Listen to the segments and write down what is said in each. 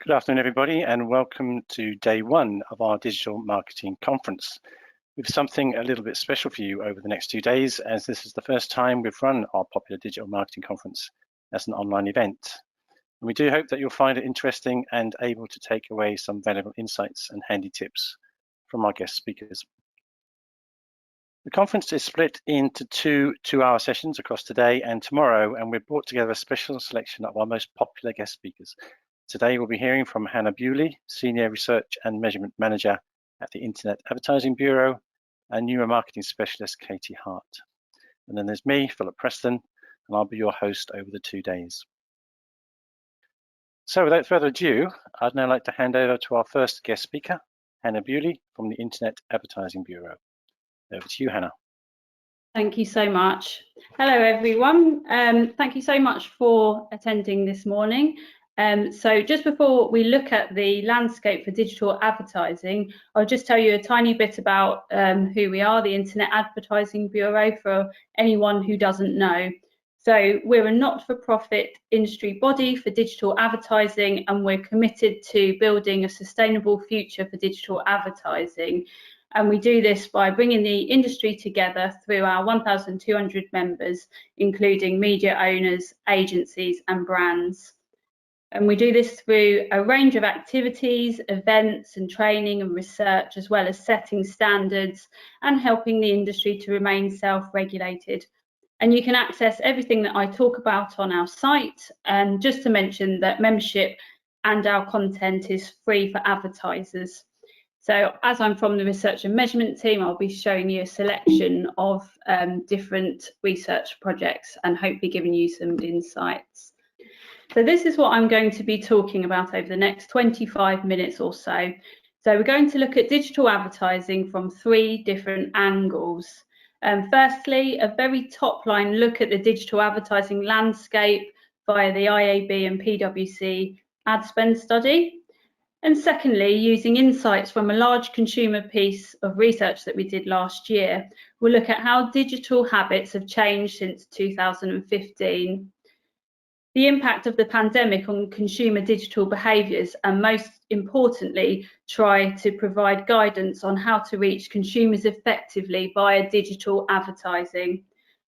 Good afternoon, everybody, and welcome to day one of our digital marketing conference. We have something a little bit special for you over the next 2 days, as this is the first time we've run our popular digital marketing conference as an online event. And we do hope that you'll find it interesting and able to take away some valuable insights and handy tips from our guest speakers. The conference is split into two-hour sessions across today and tomorrow, and we've brought together a special selection of our most popular guest speakers. Today we'll be hearing from Hannah Bewley, Senior Research and Measurement Manager at the Internet Advertising Bureau, and Newer Marketing Specialist Katie Hart. And then there's me, Philip Preston, and I'll be your host over the 2 days. So without further ado, I'd now like to hand over to our first guest speaker, Hannah Bewley from the Internet Advertising Bureau. Over to you, Hannah. Thank you so much. Hello, everyone. Thank you so much for attending this morning. So just before we look at the landscape for digital advertising, I'll just tell you a tiny bit about who we are, the Internet Advertising Bureau, for anyone who doesn't know. So we're a not-for-profit industry body for digital advertising, and we're committed to building a sustainable future for digital advertising. And we do this by bringing the industry together through our 1,200 members, including media owners, agencies and brands. And we do this through a range of activities, events and training and research, as well as setting standards and helping the industry to remain self-regulated. And you can access everything that I talk about on our site. And just to mention that membership and our content is free for advertisers. So as I'm from the research and measurement team, I'll be showing you a selection of different research projects and hopefully giving you some insights. So this is what I'm going to be talking about over the next 25 minutes or so. So we're going to look at digital advertising from 3 different angles. Firstly, a very top line look at the digital advertising landscape via the IAB and PwC ad spend study. And secondly, using insights from a large consumer piece of research that we did last year, we'll look at how digital habits have changed since 2015. The impact of the pandemic on consumer digital behaviours, and most importantly, try to provide guidance on how to reach consumers effectively via digital advertising.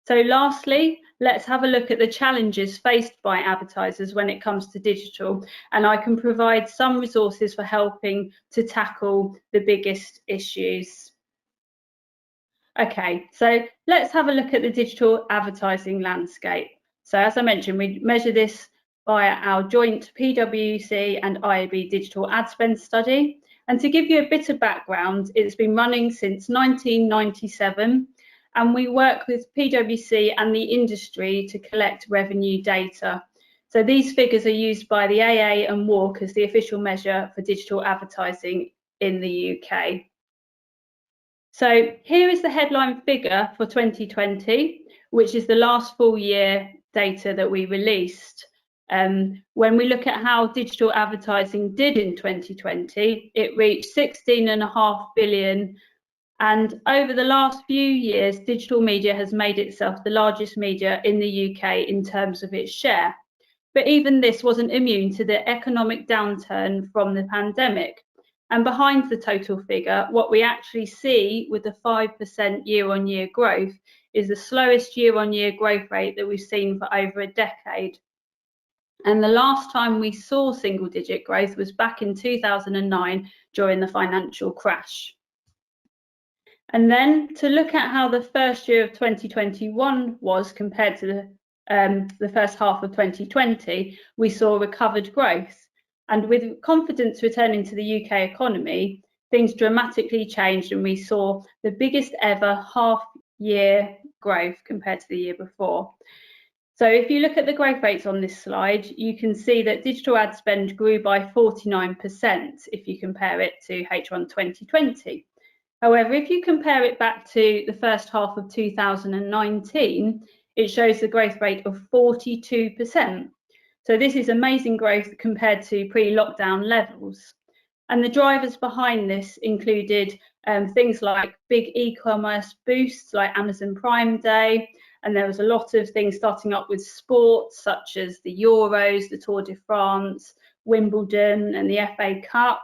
So lastly, let's have a look at the challenges faced by advertisers when it comes to digital, and I can provide some resources for helping to tackle the biggest issues. Okay, so let's have a look at the digital advertising landscape. So as I mentioned, we measure this via our joint PwC and IAB digital ad spend study. And to give you a bit of background, it's been running since 1997, and we work with PwC and the industry to collect revenue data. So these figures are used by the AA and WARC as the official measure for digital advertising in the UK. So here is the headline figure for 2020, which is the last full year data that we released. When we look at how digital advertising did in 2020, it reached 16.5 billion. And over the last few years, digital media has made itself the largest media in the UK in terms of its share. But even this wasn't immune to the economic downturn from the pandemic. And behind the total figure, what we actually see with the 5% year-on-year growth is the slowest year-on-year growth rate that we've seen for over a decade. And the last time we saw single-digit growth was back in 2009 during the financial crash. And then to look at how the first year of 2021 was compared to the first half of 2020, we saw recovered growth. And with confidence returning to the UK economy, things dramatically changed, and we saw the biggest ever half-year growth compared to the year before. So if you look at the growth rates on this slide, you can see that digital ad spend grew by 49% if you compare it to H1 2020. However, if you compare it back to the first half of 2019, it shows the growth rate of 42%. So this is amazing growth compared to pre-lockdown levels. And the drivers behind this included things like big e-commerce boosts like Amazon Prime Day, and there was a lot of things starting up with sports such as the Euros, the Tour de France, Wimbledon and the FA Cup.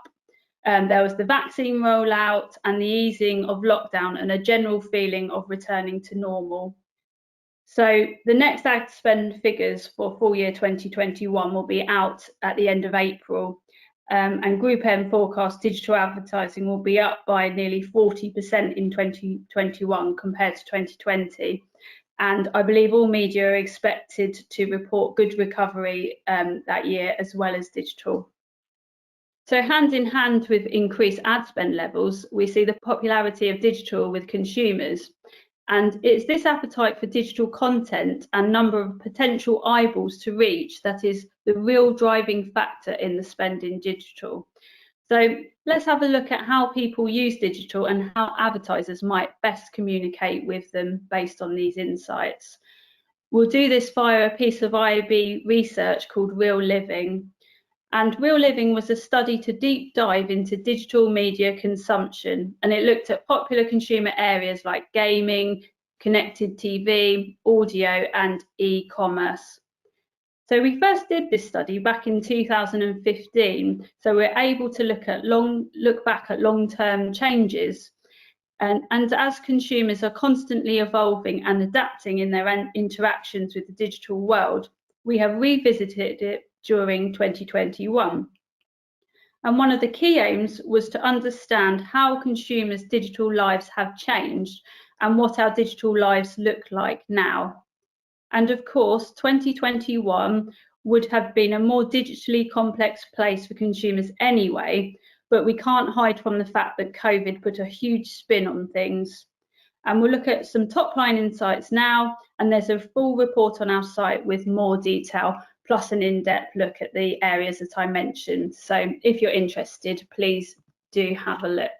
There was the vaccine rollout and the easing of lockdown and a general feeling of returning to normal. So the next ad spend figures for full year 2021 will be out at the end of April. And Group M forecast digital advertising will be up by nearly 40% in 2021 compared to 2020. And I believe all media are expected to report good recovery that year, as well as digital. So hand in hand with increased ad spend levels, we see the popularity of digital with consumers. And it's this appetite for digital content and number of potential eyeballs to reach that is the real driving factor in the spend in digital. So let's have a look at how people use digital and how advertisers might best communicate with them based on these insights. We'll do this via a piece of IAB research called Real Living. And Real Living was a study to deep dive into digital media consumption, and it looked at popular consumer areas like gaming, connected TV, audio, and e-commerce. So we first did this study back in 2015, so we're able to look back at long-term changes. And as consumers are constantly evolving and adapting in their interactions with the digital world, we have revisited it during 2021. And one of the key aims was to understand how consumers' digital lives have changed and what our digital lives look like now. And of course, 2021 would have been a more digitally complex place for consumers anyway, but we can't hide from the fact that COVID put a huge spin on things. And we'll look at some top line insights now, and there's a full report on our site with more detail, plus an in-depth look at the areas that I mentioned. So if you're interested, please do have a look.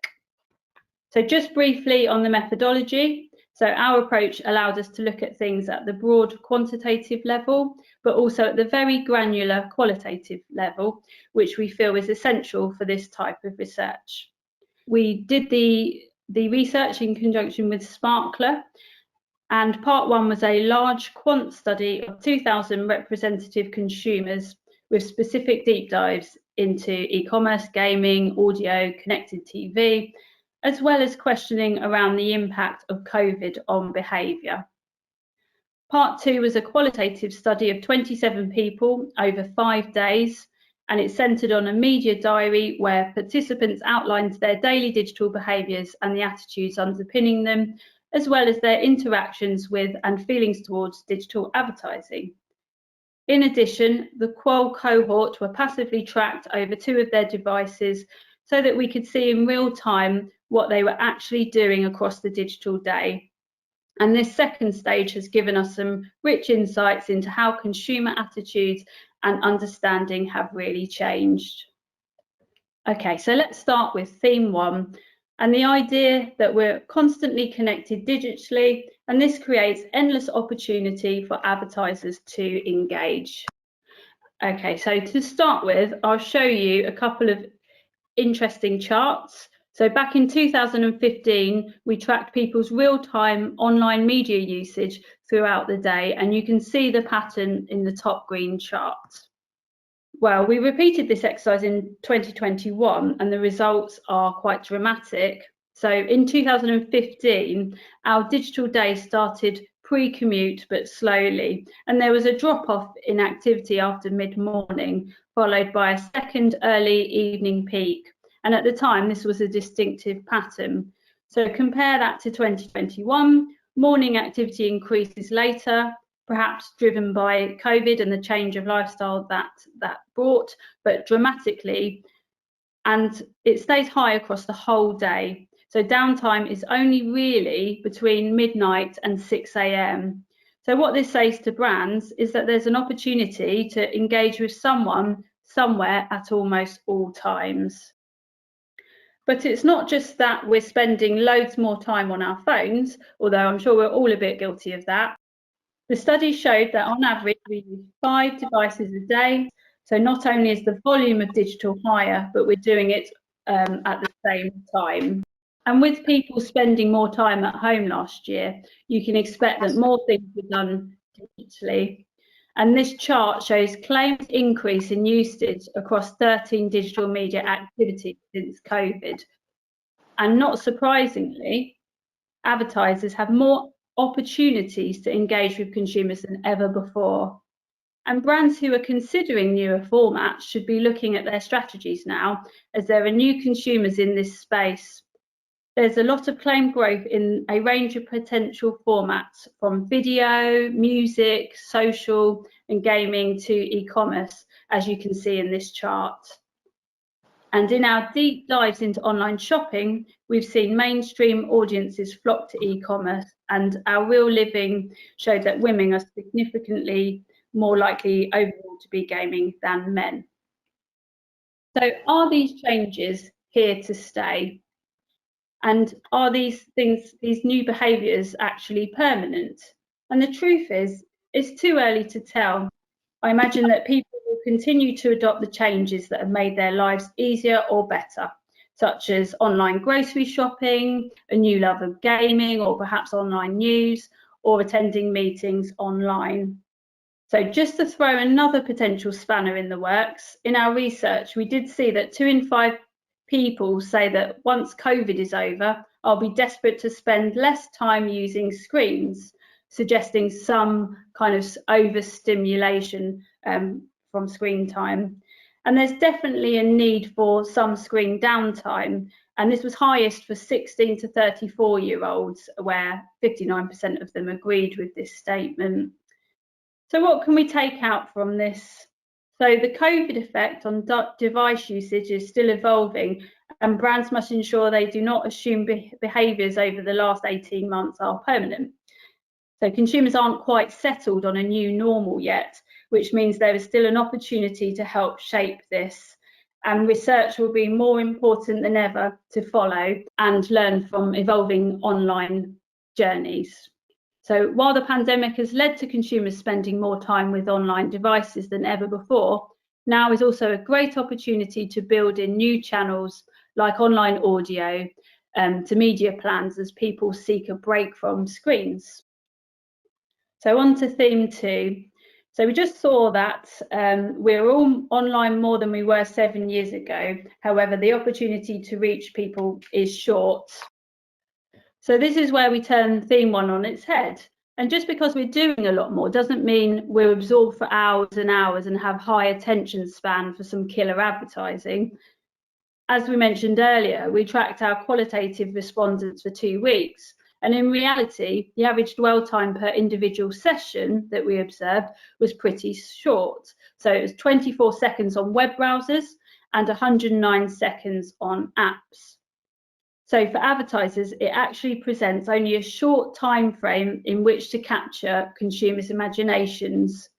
So just briefly on the methodology. So our approach allowed us to look at things at the broad quantitative level, but also at the very granular qualitative level, which we feel is essential for this type of research. We did the research in conjunction with Sparkler, and part one was a large quant study of 2,000 representative consumers with specific deep dives into e-commerce, gaming, audio, connected TV, as well as questioning around the impact of COVID on behaviour. Part two was a qualitative study of 27 people over 5 days, and it centred on a media diary where participants outlined their daily digital behaviours and the attitudes underpinning them, as well as their interactions with and feelings towards digital advertising. In addition, the qual cohort were passively tracked over 2 of their devices so that we could see in real time what they were actually doing across the digital day. And this second stage has given us some rich insights into how consumer attitudes and understanding have really changed. Okay, so let's start with theme 1. And the idea that we're constantly connected digitally, and this creates endless opportunity for advertisers to engage. Okay, so to start with, I'll show you a couple of interesting charts. So back in 2015, we tracked people's real-time online media usage throughout the day, and you can see the pattern in the top green chart. Well, we repeated this exercise in 2021 and the results are quite dramatic. So in 2015, our digital day started pre-commute but slowly, and there was a drop-off in activity after mid-morning, followed by a second early evening peak. And at the time, this was a distinctive pattern. So compare that to 2021, morning activity increases later, perhaps driven by COVID and the change of lifestyle that brought, but dramatically, and it stays high across the whole day. So downtime is only really between midnight and 6 AM. So what this says to brands is that there's an opportunity to engage with someone somewhere at almost all times. But it's not just that we're spending loads more time on our phones, although I'm sure we're all a bit guilty of that. The study showed that on average we use 5 devices a day. So not only is the volume of digital higher, but we're doing it at the same time. And with people spending more time at home last year, you can expect that more things were done digitally. And this chart shows claimed increase in usage across 13 digital media activities since COVID. And not surprisingly, advertisers have more opportunities to engage with consumers than ever before. And brands who are considering newer formats should be looking at their strategies now, as there are new consumers in this space. There's a lot of claimed growth in a range of potential formats, from video, music, social, and gaming to e-commerce, as you can see in this chart. And in our deep dives into online shopping, we've seen mainstream audiences flock to e-commerce, and our Real Living showed that women are significantly more likely overall to be gaming than men. So are these changes here to stay? And are these new behaviours actually permanent? And the truth is, it's too early to tell. I imagine that people will continue to adopt the changes that have made their lives easier or better, such as online grocery shopping, a new love of gaming, or perhaps online news, or attending meetings online. So just to throw another potential spanner in the works, in our research, we did see that 2 in 5 people say that once COVID is over, I'll be desperate to spend less time using screens, suggesting some kind of overstimulation from screen time. And there's definitely a need for some screen downtime. And this was highest for 16 to 34-year-olds, where 59% of them agreed with this statement. So what can we take out from this? So the COVID effect on device usage is still evolving, and brands must ensure they do not assume behaviours over the last 18 months are permanent. So consumers aren't quite settled on a new normal yet, which means there is still an opportunity to help shape this. And research will be more important than ever to follow and learn from evolving online journeys. So while the pandemic has led to consumers spending more time with online devices than ever before, now is also a great opportunity to build in new channels like online audio to media plans as people seek a break from screens. So on to theme 2. So we just saw that we're all online more than we were 7 years ago. However, the opportunity to reach people is short. So this is where we turn theme 1 on its head. And just because we're doing a lot more doesn't mean we're absorbed for hours and hours and have high attention span for some killer advertising. As we mentioned earlier, we tracked our qualitative respondents for 2 weeks. And in reality, the average dwell time per individual session that we observed was pretty short. So it was 24 seconds on web browsers and 109 seconds on apps. So for advertisers, it actually presents only a short time frame in which to capture consumers' imaginations.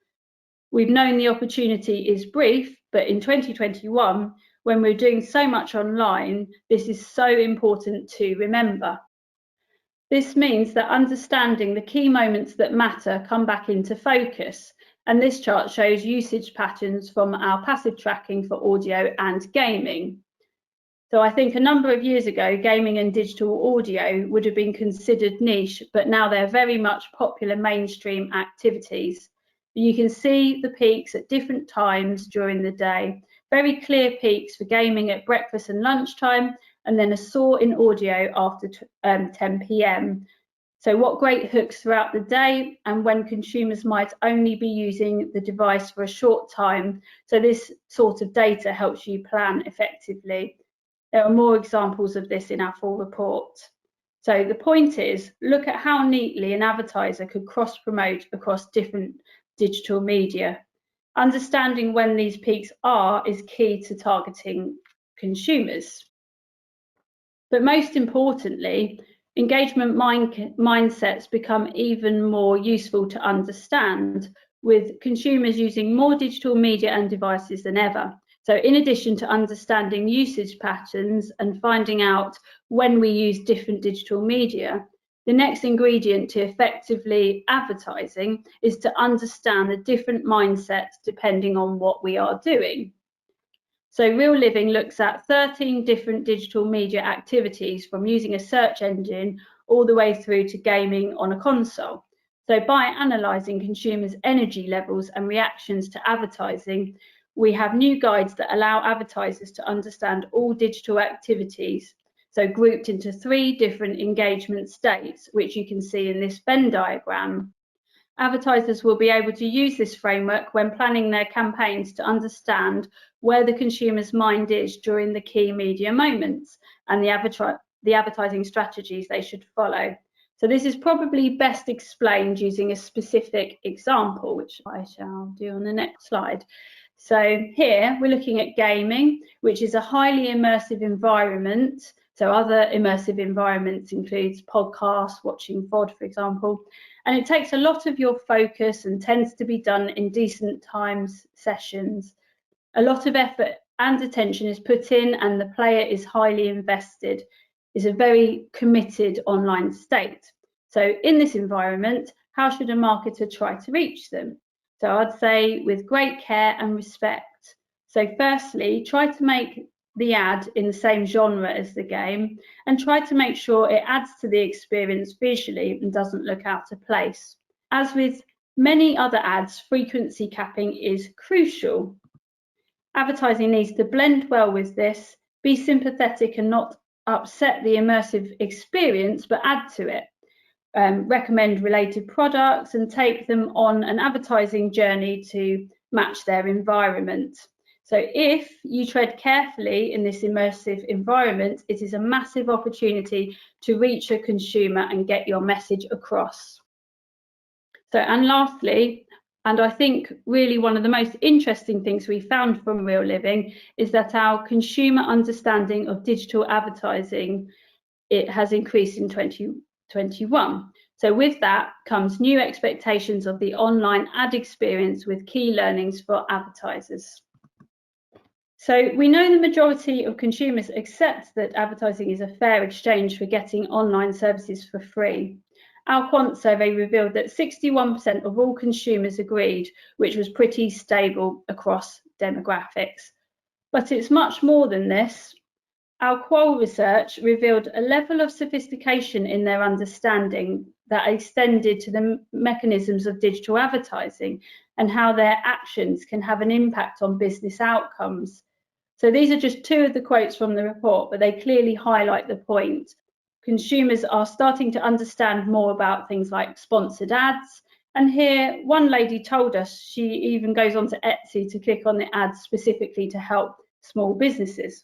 We've known the opportunity is brief, but in 2021, when we're doing so much online, this is so important to remember. This means that understanding the key moments that matter come back into focus. And this chart shows usage patterns from our passive tracking for audio and gaming. So I think a number of years ago, gaming and digital audio would have been considered niche, but now they're very much popular mainstream activities. You can see the peaks at different times during the day. Very clear peaks for gaming at breakfast and lunchtime, and then a soar in audio after 10 p.m. So what great hooks throughout the day and when consumers might only be using the device for a short time. So this sort of data helps you plan effectively. There are more examples of this in our full report. So the point is, look at how neatly an advertiser could cross-promote across different digital media. Understanding when these peaks are is key to targeting consumers. But most importantly, engagement mindsets become even more useful to understand, with consumers using more digital media and devices than ever. So in addition to understanding usage patterns and finding out when we use different digital media, the next ingredient to effectively advertising is to understand the different mindsets depending on what we are doing. So Real Living looks at 13 different digital media activities, from using a search engine all the way through to gaming on a console. So by analysing consumers' energy levels and reactions to advertising, we have new guides that allow advertisers to understand all digital activities, so grouped into 3 different engagement states, which you can see in this Venn diagram. Advertisers will be able to use this framework when planning their campaigns to understand where the consumer's mind is during the key media moments and the advertising strategies they should follow. So this is probably best explained using a specific example, which I shall do on the next slide. So here we're looking at gaming, which is a highly immersive environment. So other immersive environments includes podcasts, watching VOD, for example, and it takes a lot of your focus and tends to be done in decent times sessions. A lot of effort and attention is put in and the player is highly invested. It's a very committed online state. So in this environment, how should a marketer try to reach them? So I'd say with great care and respect. So firstly, try to make the ad in the same genre as the game and try to make sure it adds to the experience visually and doesn't look out of place. As with many other ads, frequency capping is crucial. Advertising needs to blend well with this, be sympathetic and not upset the immersive experience, but add to it. Recommend related products and take them on an advertising journey to match their environment. So if you tread carefully in this immersive environment, it is a massive opportunity to reach a consumer and get your message across. So, and lastly, and I think really one of the most interesting things we found from Real Living is that our consumer understanding of digital advertising, it has increased in 2021. So with that comes new expectations of the online ad experience with key learnings for advertisers. So we know the majority of consumers accept that advertising is a fair exchange for getting online services for free. Our Quant survey revealed that 61% of all consumers agreed, which was pretty stable across demographics. But it's much more than this. Our Qual research revealed a level of sophistication in their understanding that extended to the mechanisms of digital advertising and how their actions can have an impact on business outcomes. So these are just 2 of the quotes from the report, but they clearly highlight the point. Consumers are starting to understand more about things like sponsored ads. And here, one lady told us she even goes onto Etsy to click on the ads specifically to help small businesses.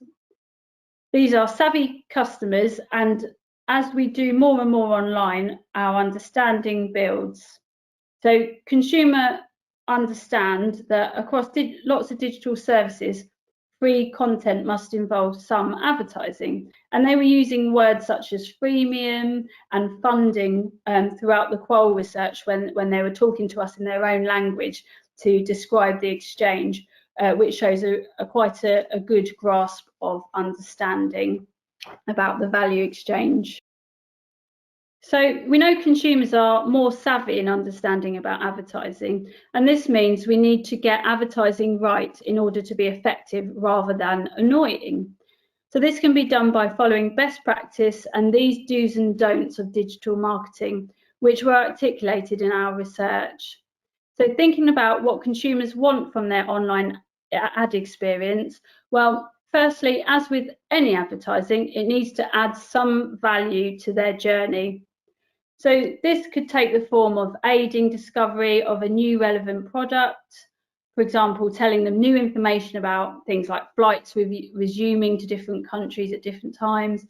These are savvy customers, and as we do more and more online, our understanding builds. So consumers understand that across lots of digital services, free content must involve some advertising. And they were using words such as freemium and funding throughout the Qual research when they were talking to us in their own language to describe the exchange, which shows quite a good grasp of understanding about the value exchange. So we know consumers are more savvy in understanding about advertising, and this means we need to get advertising right in order to be effective rather than annoying. So this can be done by following best practice and these do's and don'ts of digital marketing, which were articulated in our research. So thinking about what consumers want from their online ad experience, well, firstly, as with any advertising, it needs to add some value to their journey. So this could take the form of aiding discovery of a new relevant product, for example, telling them new information about things like flights resuming to different countries at different times,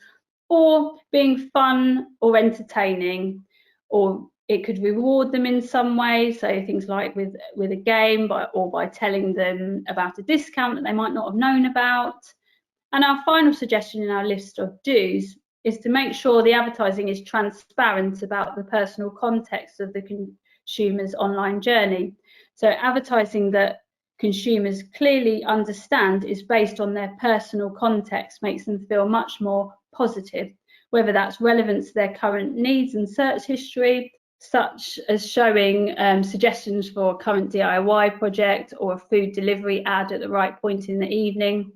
or being fun or entertaining, or it could reward them in some way, so things like with a game or by telling them about a discount that they might not have known about. And our final suggestion in our list of do's is to make sure the advertising is transparent about the personal context of the consumer's online journey. So advertising that consumers clearly understand is based on their personal context makes them feel much more positive, whether that's relevant to their current needs and search history, such as showing suggestions for a current DIY project or a food delivery ad at the right point in the evening,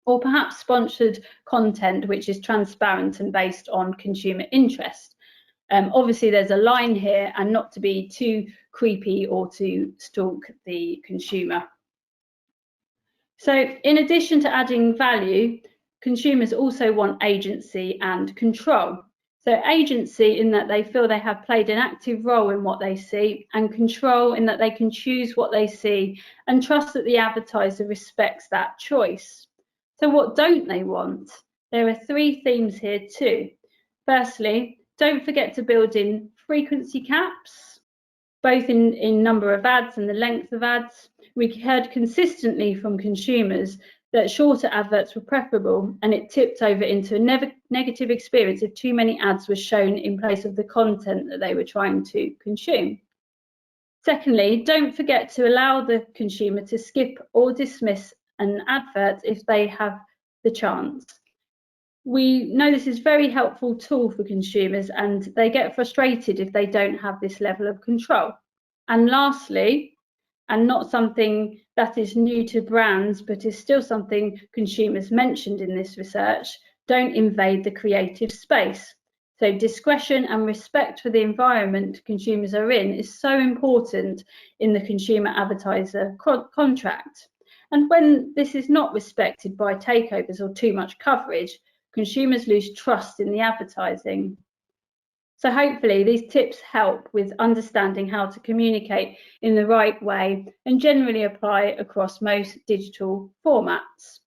or perhaps sponsored content which is transparent and based on consumer interest. Obviously, there's a line here, and not to be too creepy or to stalk the consumer. So in addition to adding value, consumers also want agency and control. So agency in that they feel they have played an active role in what they see, and control in that they can choose what they see and trust that the advertiser respects that choice. So what don't they want? There are 3 themes here too. Firstly, don't forget to build in frequency caps, both in number of ads and the length of ads. We heard consistently from consumers that shorter adverts were preferable, and it tipped over into a negative experience if too many ads were shown in place of the content that they were trying to consume. Secondly, don't forget to allow the consumer to skip or dismiss an advert if they have the chance. We know this is a very helpful tool for consumers, and they get frustrated if they don't have this level of control. And lastly, and not something that is new to brands, but is still something consumers mentioned in this research, don't invade the creative space. So discretion and respect for the environment consumers are in is so important in the consumer advertiser contract. And when this is not respected by takeovers or too much coverage, consumers lose trust in the advertising. So hopefully these tips help with understanding how to communicate in the right way and generally apply across most digital formats.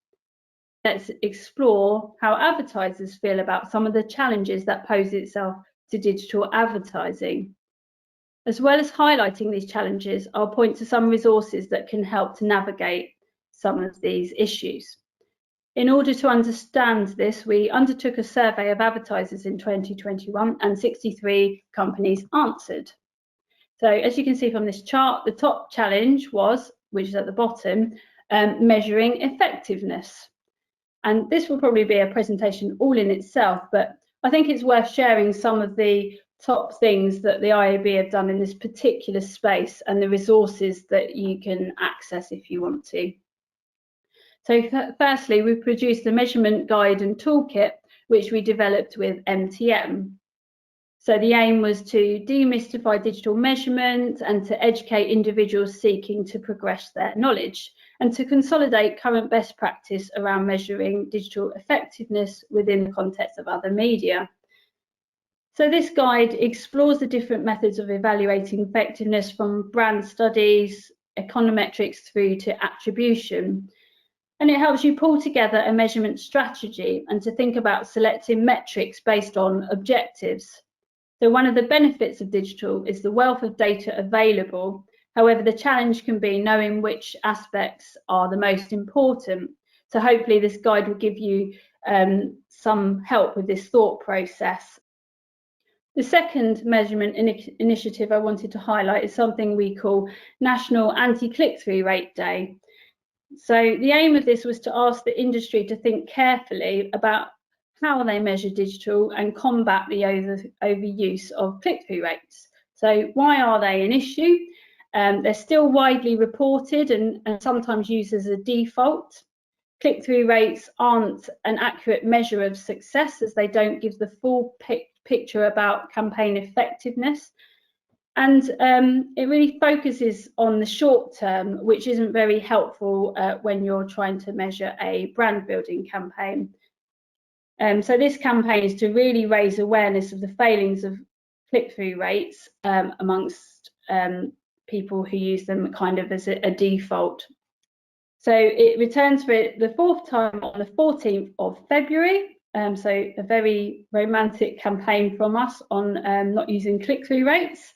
Let's explore how advertisers feel about some of the challenges that pose itself to digital advertising. As well as highlighting these challenges, I'll point to some resources that can help to navigate some of these issues. In order to understand this, we undertook a survey of advertisers in 2021, and 63 companies answered. So as you can see from this chart, the top challenge was, which is at the bottom, measuring effectiveness. And this will probably be a presentation all in itself, but I think it's worth sharing some of the top things that the IAB have done in this particular space and the resources that you can access if you want to. So firstly, we've produced a measurement guide and toolkit, which we developed with MTM. So the aim was to demystify digital measurement and to educate individuals seeking to progress their knowledge, and to consolidate current best practice around measuring digital effectiveness within the context of other media. So this guide explores the different methods of evaluating effectiveness, from brand studies, econometrics through to attribution. And it helps you pull together a measurement strategy and to think about selecting metrics based on objectives. So one of the benefits of digital is the wealth of data available. However, the challenge can be knowing which aspects are the most important. So hopefully this guide will give you some help with this thought process. The second measurement initiative I wanted to highlight is something we call National Anti-Click-Through Rate Day. So the aim of this was to ask the industry to think carefully about how they measure digital and combat the overuse of click-through rates. So why are they an issue? They're still widely reported and sometimes used as a default. Click-through rates aren't an accurate measure of success, as they don't give the full picture about campaign effectiveness. And it really focuses on the short term, which isn't very helpful when you're trying to measure a brand building campaign. So this campaign is to really raise awareness of the failings of click-through rates amongst people who use them kind of as a default. So it returns for the 4th time on the 14th of February. So a very romantic campaign from us on not using click-through rates.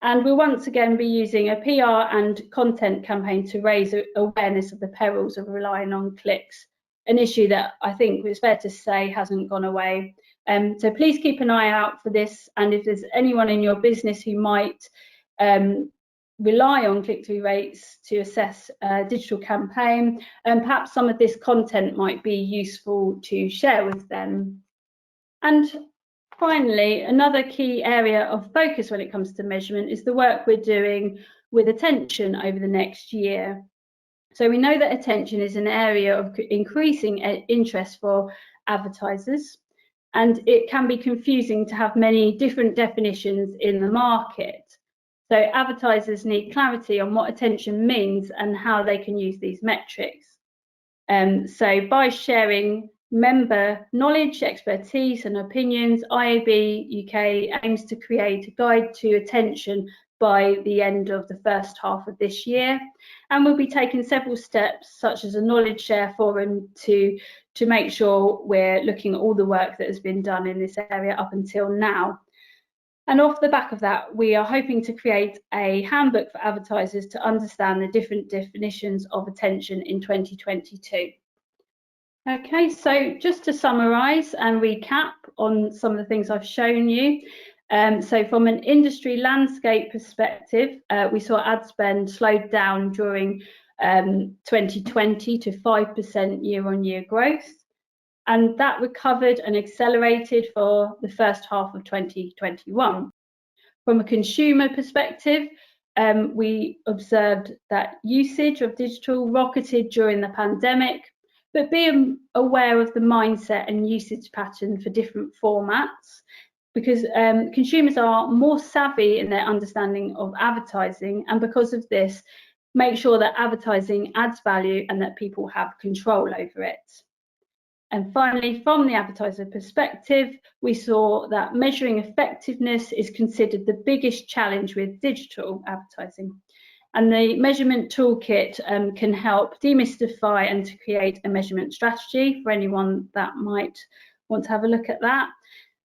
And we'll once again be using a PR and content campaign to raise awareness of the perils of relying on clicks, an issue that I think it's fair to say hasn't gone away. So please keep an eye out for this. And if there's anyone in your business who might rely on click-through rates to assess a digital campaign, perhaps some of this content might be useful to share with them. And finally, another key area of focus when it comes to measurement is the work we're doing with attention over the next year. So we know that attention is an area of increasing interest for advertisers, and it can be confusing to have many different definitions in the market. So advertisers need clarity on what attention means and how they can use these metrics. So by sharing member knowledge, expertise and opinions, IAB UK aims to create a guide to attention by the end of the first half of this year, and we'll be taking several steps such as a knowledge share forum to make sure we're looking at all the work that has been done in this area up until now. And off the back of that, we are hoping to create a handbook for advertisers to understand the different definitions of attention in 2022. Okay, so just to summarise and recap on some of the things I've shown you. So from an industry landscape perspective, we saw ad spend slowed down during 2020 to 5% year-on-year growth. And that recovered and accelerated for the first half of 2021. From a consumer perspective, we observed that usage of digital rocketed during the pandemic, but be aware of the mindset and usage pattern for different formats, because consumers are more savvy in their understanding of advertising, and because of this, make sure that advertising adds value and that people have control over it. And finally, from the advertiser perspective, we saw that measuring effectiveness is considered the biggest challenge with digital advertising. And the measurement toolkit can help demystify and to create a measurement strategy for anyone that might want to have a look at that.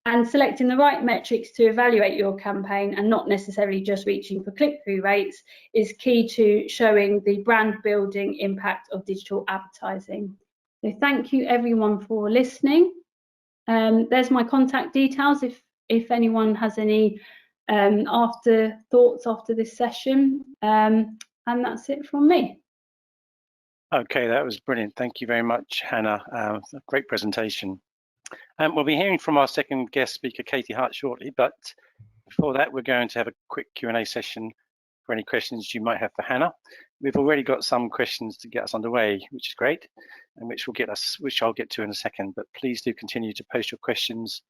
And selecting the right metrics to evaluate your campaign and not necessarily just reaching for click-through rates is key to showing the brand building impact of digital advertising. So thank you everyone for listening. There's my contact details if anyone has any thoughts after this session, and that's it from me. Okay, that was brilliant. Thank you very much, Hannah. Great presentation. We'll be hearing from our second guest speaker, Katie Hart, shortly, but before that, we're going to have a quick Q&A session for any questions you might have for Hannah. We've already got some questions to get us underway, which is great, and which I'll get to in a second, but please do continue to post your questions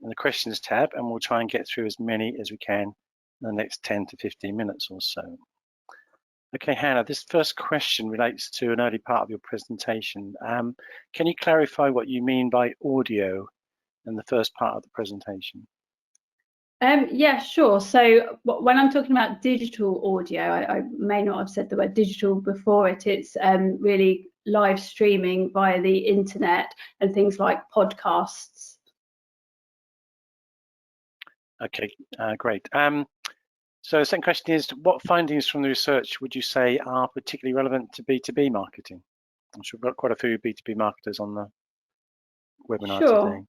in the questions tab, and we'll try and get through as many as we can in the next 10 to 15 minutes or so. Okay, Hannah, this first question relates to an early part of your presentation. Can you clarify what you mean by audio in the first part of the presentation? Yeah, sure. So when I'm talking about digital audio, I may not have said the word digital before it. It's really live streaming via the internet and things like podcasts. Okay, great. So the second question is, what findings from the research would you say are particularly relevant to B2B marketing? I'm sure we've got quite a few B2B marketers on the webinar today.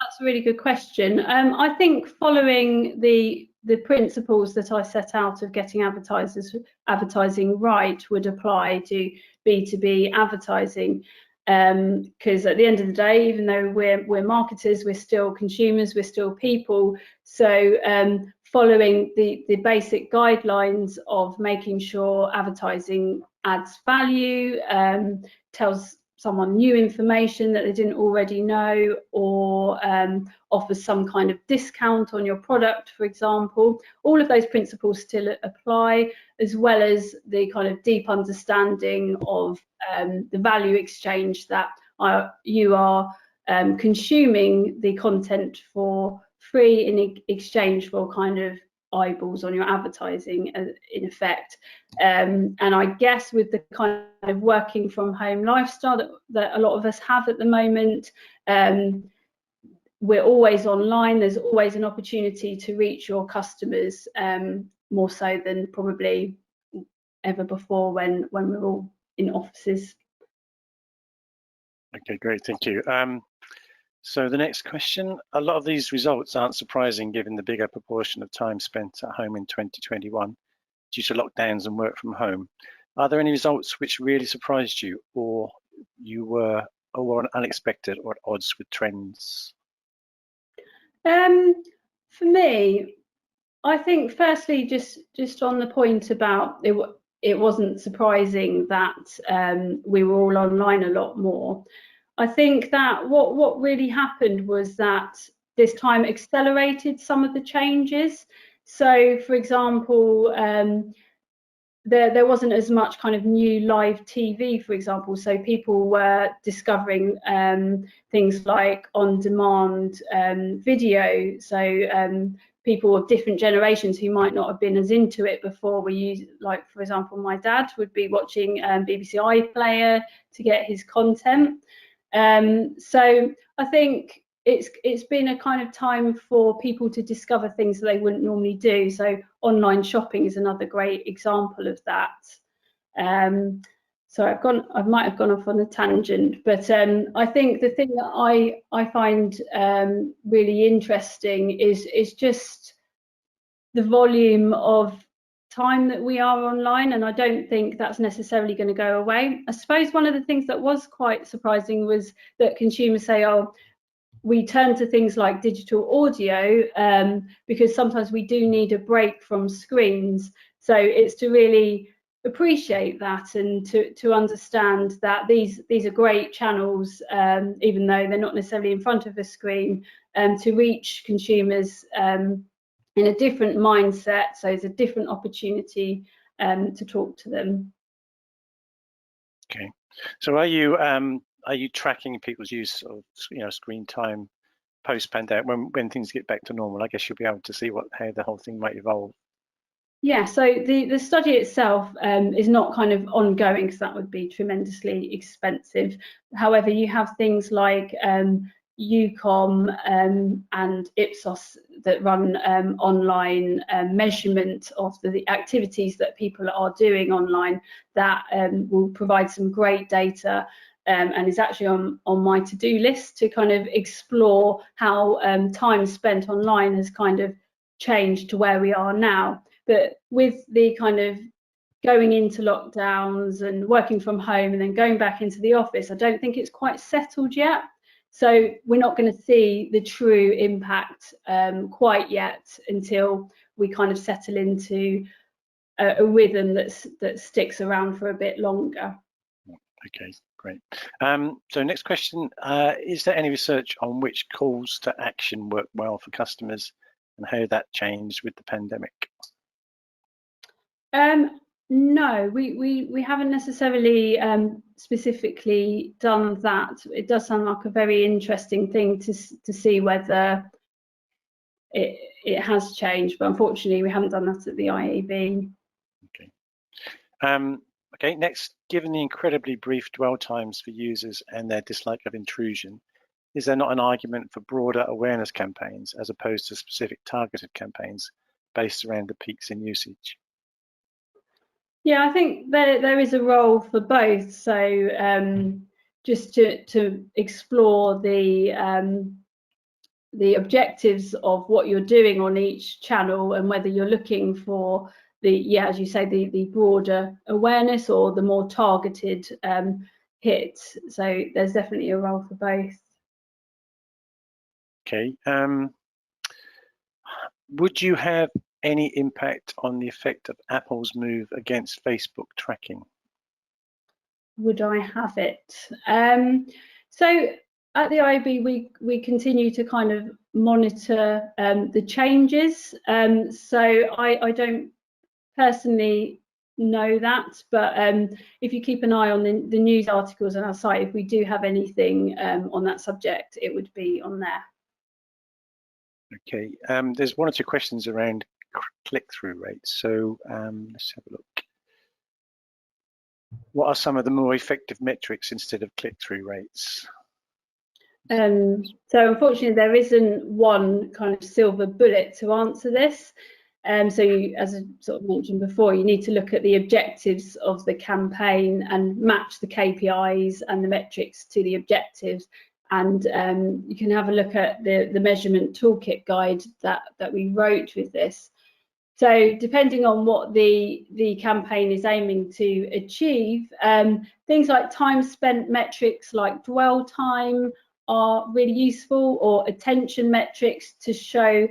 That's a really good question. I think following the principles that I set out of getting advertising right would apply to B2B advertising, because at the end of the day, even though we're marketers, we're still consumers, we're still people. So following the basic guidelines of making sure advertising adds value, tells someone new information that they didn't already know, or offers some kind of discount on your product, for example. All of those principles still apply, as well as the kind of deep understanding of the value exchange that you are consuming the content for free in exchange for kind of eyeballs on your advertising in effect. And I guess with the kind of working from home lifestyle that a lot of us have at the moment, we're always online. There's always an opportunity to reach your customers, more so than probably ever before when we're all in offices. Okay, great, thank you. So the next question, a lot of these results aren't surprising given the bigger proportion of time spent at home in 2021 due to lockdowns and work from home. Are there any results which really surprised you, or were unexpected or at odds with trends? For me, I think firstly, just on the point about it wasn't surprising that we were all online a lot more. I think that what really happened was that this time accelerated some of the changes. So, for example, there wasn't as much kind of new live TV, for example. So people were discovering things like on-demand video. So people of different generations who might not have been as into it before were using, like, for example, my dad would be watching BBC iPlayer to get his content. So I think it's been a kind of time for people to discover things that they wouldn't normally do. So online shopping is another great example of that. So I might have gone off on a tangent, but I think the thing that I find really interesting is just the volume of time that we are online, and I don't think that's necessarily going to go away. I suppose one of the things that was quite surprising was that consumers say, oh, we turn to things like digital audio because sometimes we do need a break from screens. So it's to really appreciate that and to understand that these are great channels, even though they're not necessarily in front of a screen, to reach consumers in a different mindset. So it's a different opportunity to talk to them. Okay, so are you tracking people's use of screen time post-pandemic when things get back to normal? I guess you'll be able to see how the whole thing might evolve. Yeah, so the study itself is not kind of ongoing because that would be tremendously expensive. However, you have things like EUCOM and Ipsos that run online measurement of the activities that people are doing online that will provide some great data. And is actually on my to-do list to kind of explore how time spent online has kind of changed to where we are now. But with the kind of going into lockdowns and working from home and then going back into the office, I don't think it's quite settled yet. So we're not going to see the true impact quite yet until we kind of settle into a rhythm that sticks around for a bit longer. Okay, great. So next question, is there any research on which calls to action work well for customers and how that changed with the pandemic? No, we haven't necessarily specifically done that. It does sound like a very interesting thing to see whether it has changed, but unfortunately we haven't done that at the IAB. Okay. Okay, next, given the incredibly brief dwell times for users and their dislike of intrusion, is there not an argument for broader awareness campaigns as opposed to specific targeted campaigns based around the peaks in usage? Yeah, I think there is a role for both. So just to explore the objectives of what you're doing on each channel and whether you're looking for as you say, the broader awareness or the more targeted hits. So there's definitely a role for both. Okay. Would you have any impact on the effect of Apple's move against Facebook tracking? Would I have it? So at the IAB, we continue to kind of monitor the changes. So I don't personally know that, but if you keep an eye on the news articles on our site, if we do have anything on that subject, it would be on there. Okay, there's one or two questions around click-through rates. So let's have a look. What are some of the more effective metrics instead of click-through rates? So unfortunately, there isn't one kind of silver bullet to answer this. So as I sort of mentioned before, you need to look at the objectives of the campaign and match the KPIs and the metrics to the objectives. And you can have a look at the measurement toolkit guide that we wrote with this. So depending on what the campaign is aiming to achieve, things like time spent metrics like dwell time are really useful, or attention metrics to show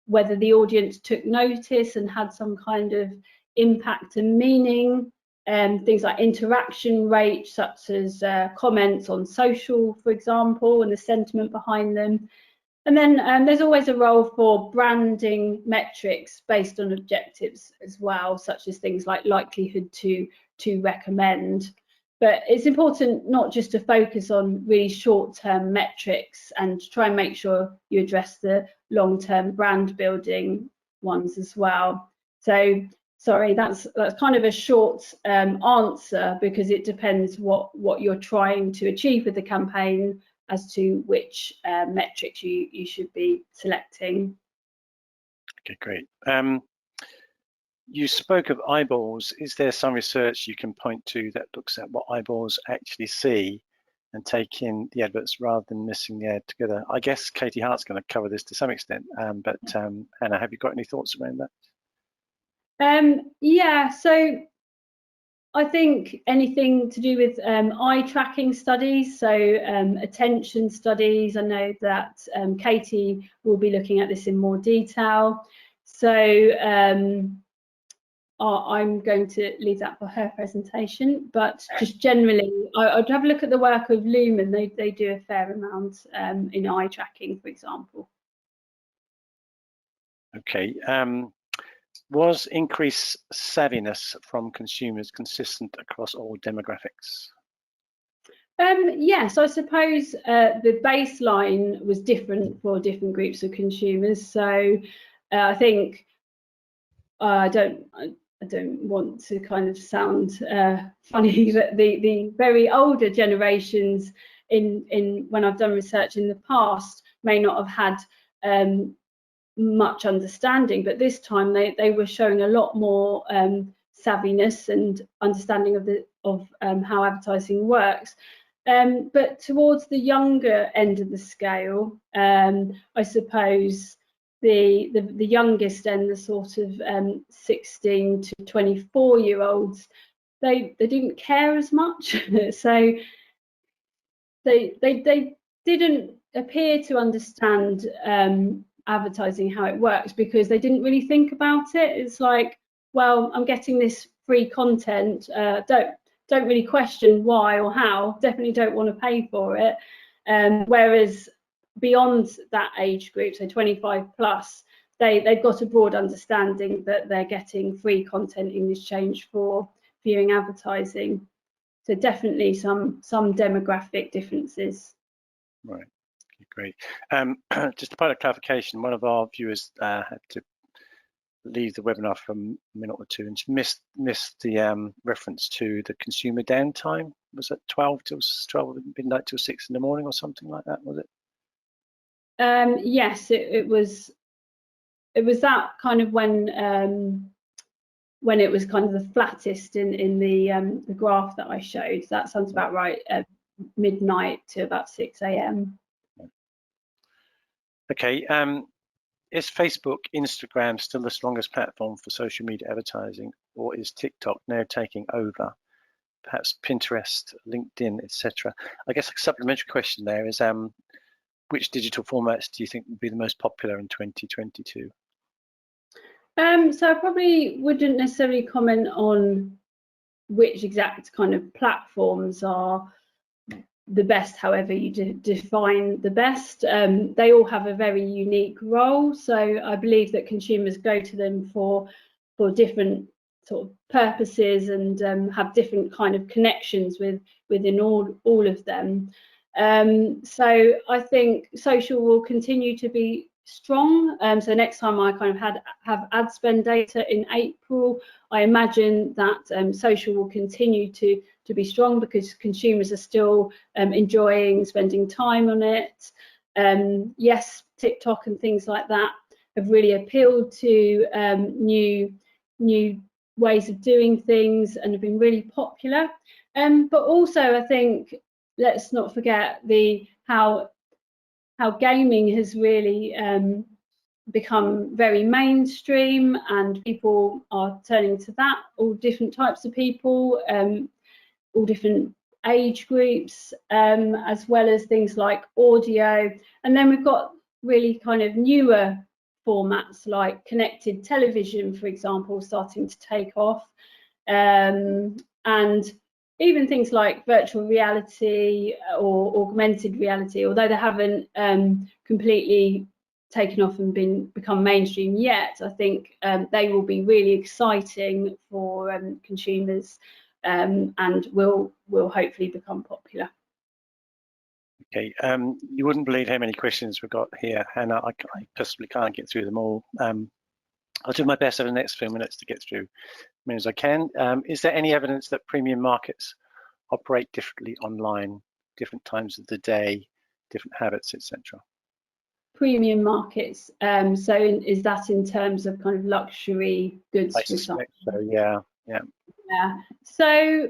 whether the audience took notice and had some kind of impact and meaning. things like interaction rate, such as comments on social, for example, and the sentiment behind them. And then there's always a role for branding metrics based on objectives as well, such as things like likelihood to recommend. But it's important not just to focus on really short-term metrics and try and make sure you address the long-term brand building ones as well. So sorry, that's kind of a short answer, because it depends what you're trying to achieve with the campaign as to which metrics you should be selecting. Okay, great. You spoke of eyeballs. Is there some research you can point to that looks at what eyeballs actually see and take in the adverts rather than missing the ad together? I guess Katie Hart's going to cover this to some extent, but Hannah, have you got any thoughts around that? Yeah, so I think anything to do with eye tracking studies, so attention studies. I know that Katie will be looking at this in more detail. So I'm going to leave that for her presentation, but just generally, I'd have a look at the work of Lumen. They do a fair amount in eye tracking, for example. Okay. Was increased savviness from consumers consistent across all demographics? Yes, I suppose the baseline was different for different groups of consumers. So I think I don't want to kind of sound funny, that the very older generations in when I've done research in the past may not have had much understanding, but this time they were showing a lot more savviness and understanding of how advertising works. But towards the younger end of the scale, I suppose the youngest end, the sort of 16 to 24-year-olds, they didn't care as much. So they didn't appear to understand advertising, how it works, because they didn't really think about it. It's like, well, I'm getting this free content, don't really question why or how, definitely don't want to pay for it. Whereas beyond that age group, so 25 plus, they've got a broad understanding that they're getting free content in exchange for viewing advertising. So definitely some demographic differences. Right. Great. Just a point of clarification, one of our viewers had to leave the webinar for a minute or two and missed the reference to the consumer downtime. Was it 12 midnight till 6 in the morning or something like that, was it? Yes, it was that kind of when it was kind of the flattest in the graph that I showed. That sounds about right, midnight to about 6 a.m. Okay, is Facebook, Instagram still the strongest platform for social media advertising, or is TikTok now taking over? Perhaps Pinterest, LinkedIn, etc. I guess a supplementary question there is, which digital formats do you think would be the most popular in 2022? So I probably wouldn't necessarily comment on which exact kind of platforms are the best, however you define the best. They all have a very unique role, so I believe that consumers go to them for different sort of purposes and have different kind of connections within all of them. So I think social will continue to be strong. So next time I kind of have ad spend data in April, I imagine that social will continue to be strong, because consumers are still enjoying spending time on it. Yes, TikTok and things like that have really appealed to new ways of doing things and have been really popular. But also, I think, let's not forget how gaming has really become very mainstream, and people are turning to that, all different types of people, all different age groups, as well as things like audio. And then we've got really kind of newer formats like connected television, for example, starting to take off. And even things like virtual reality or augmented reality, although they haven't completely taken off and become mainstream yet, I think they will be really exciting for consumers and will hopefully become popular. Okay, you wouldn't believe how many questions we've got here, Hannah. I possibly can't get through them all. I'll do my best over the next few minutes to get through as many as I can. Is there any evidence that premium markets operate differently online, different times of the day, different habits, etc.? Premium markets. So is that in terms of kind of luxury goods? I suspect so. Yeah. So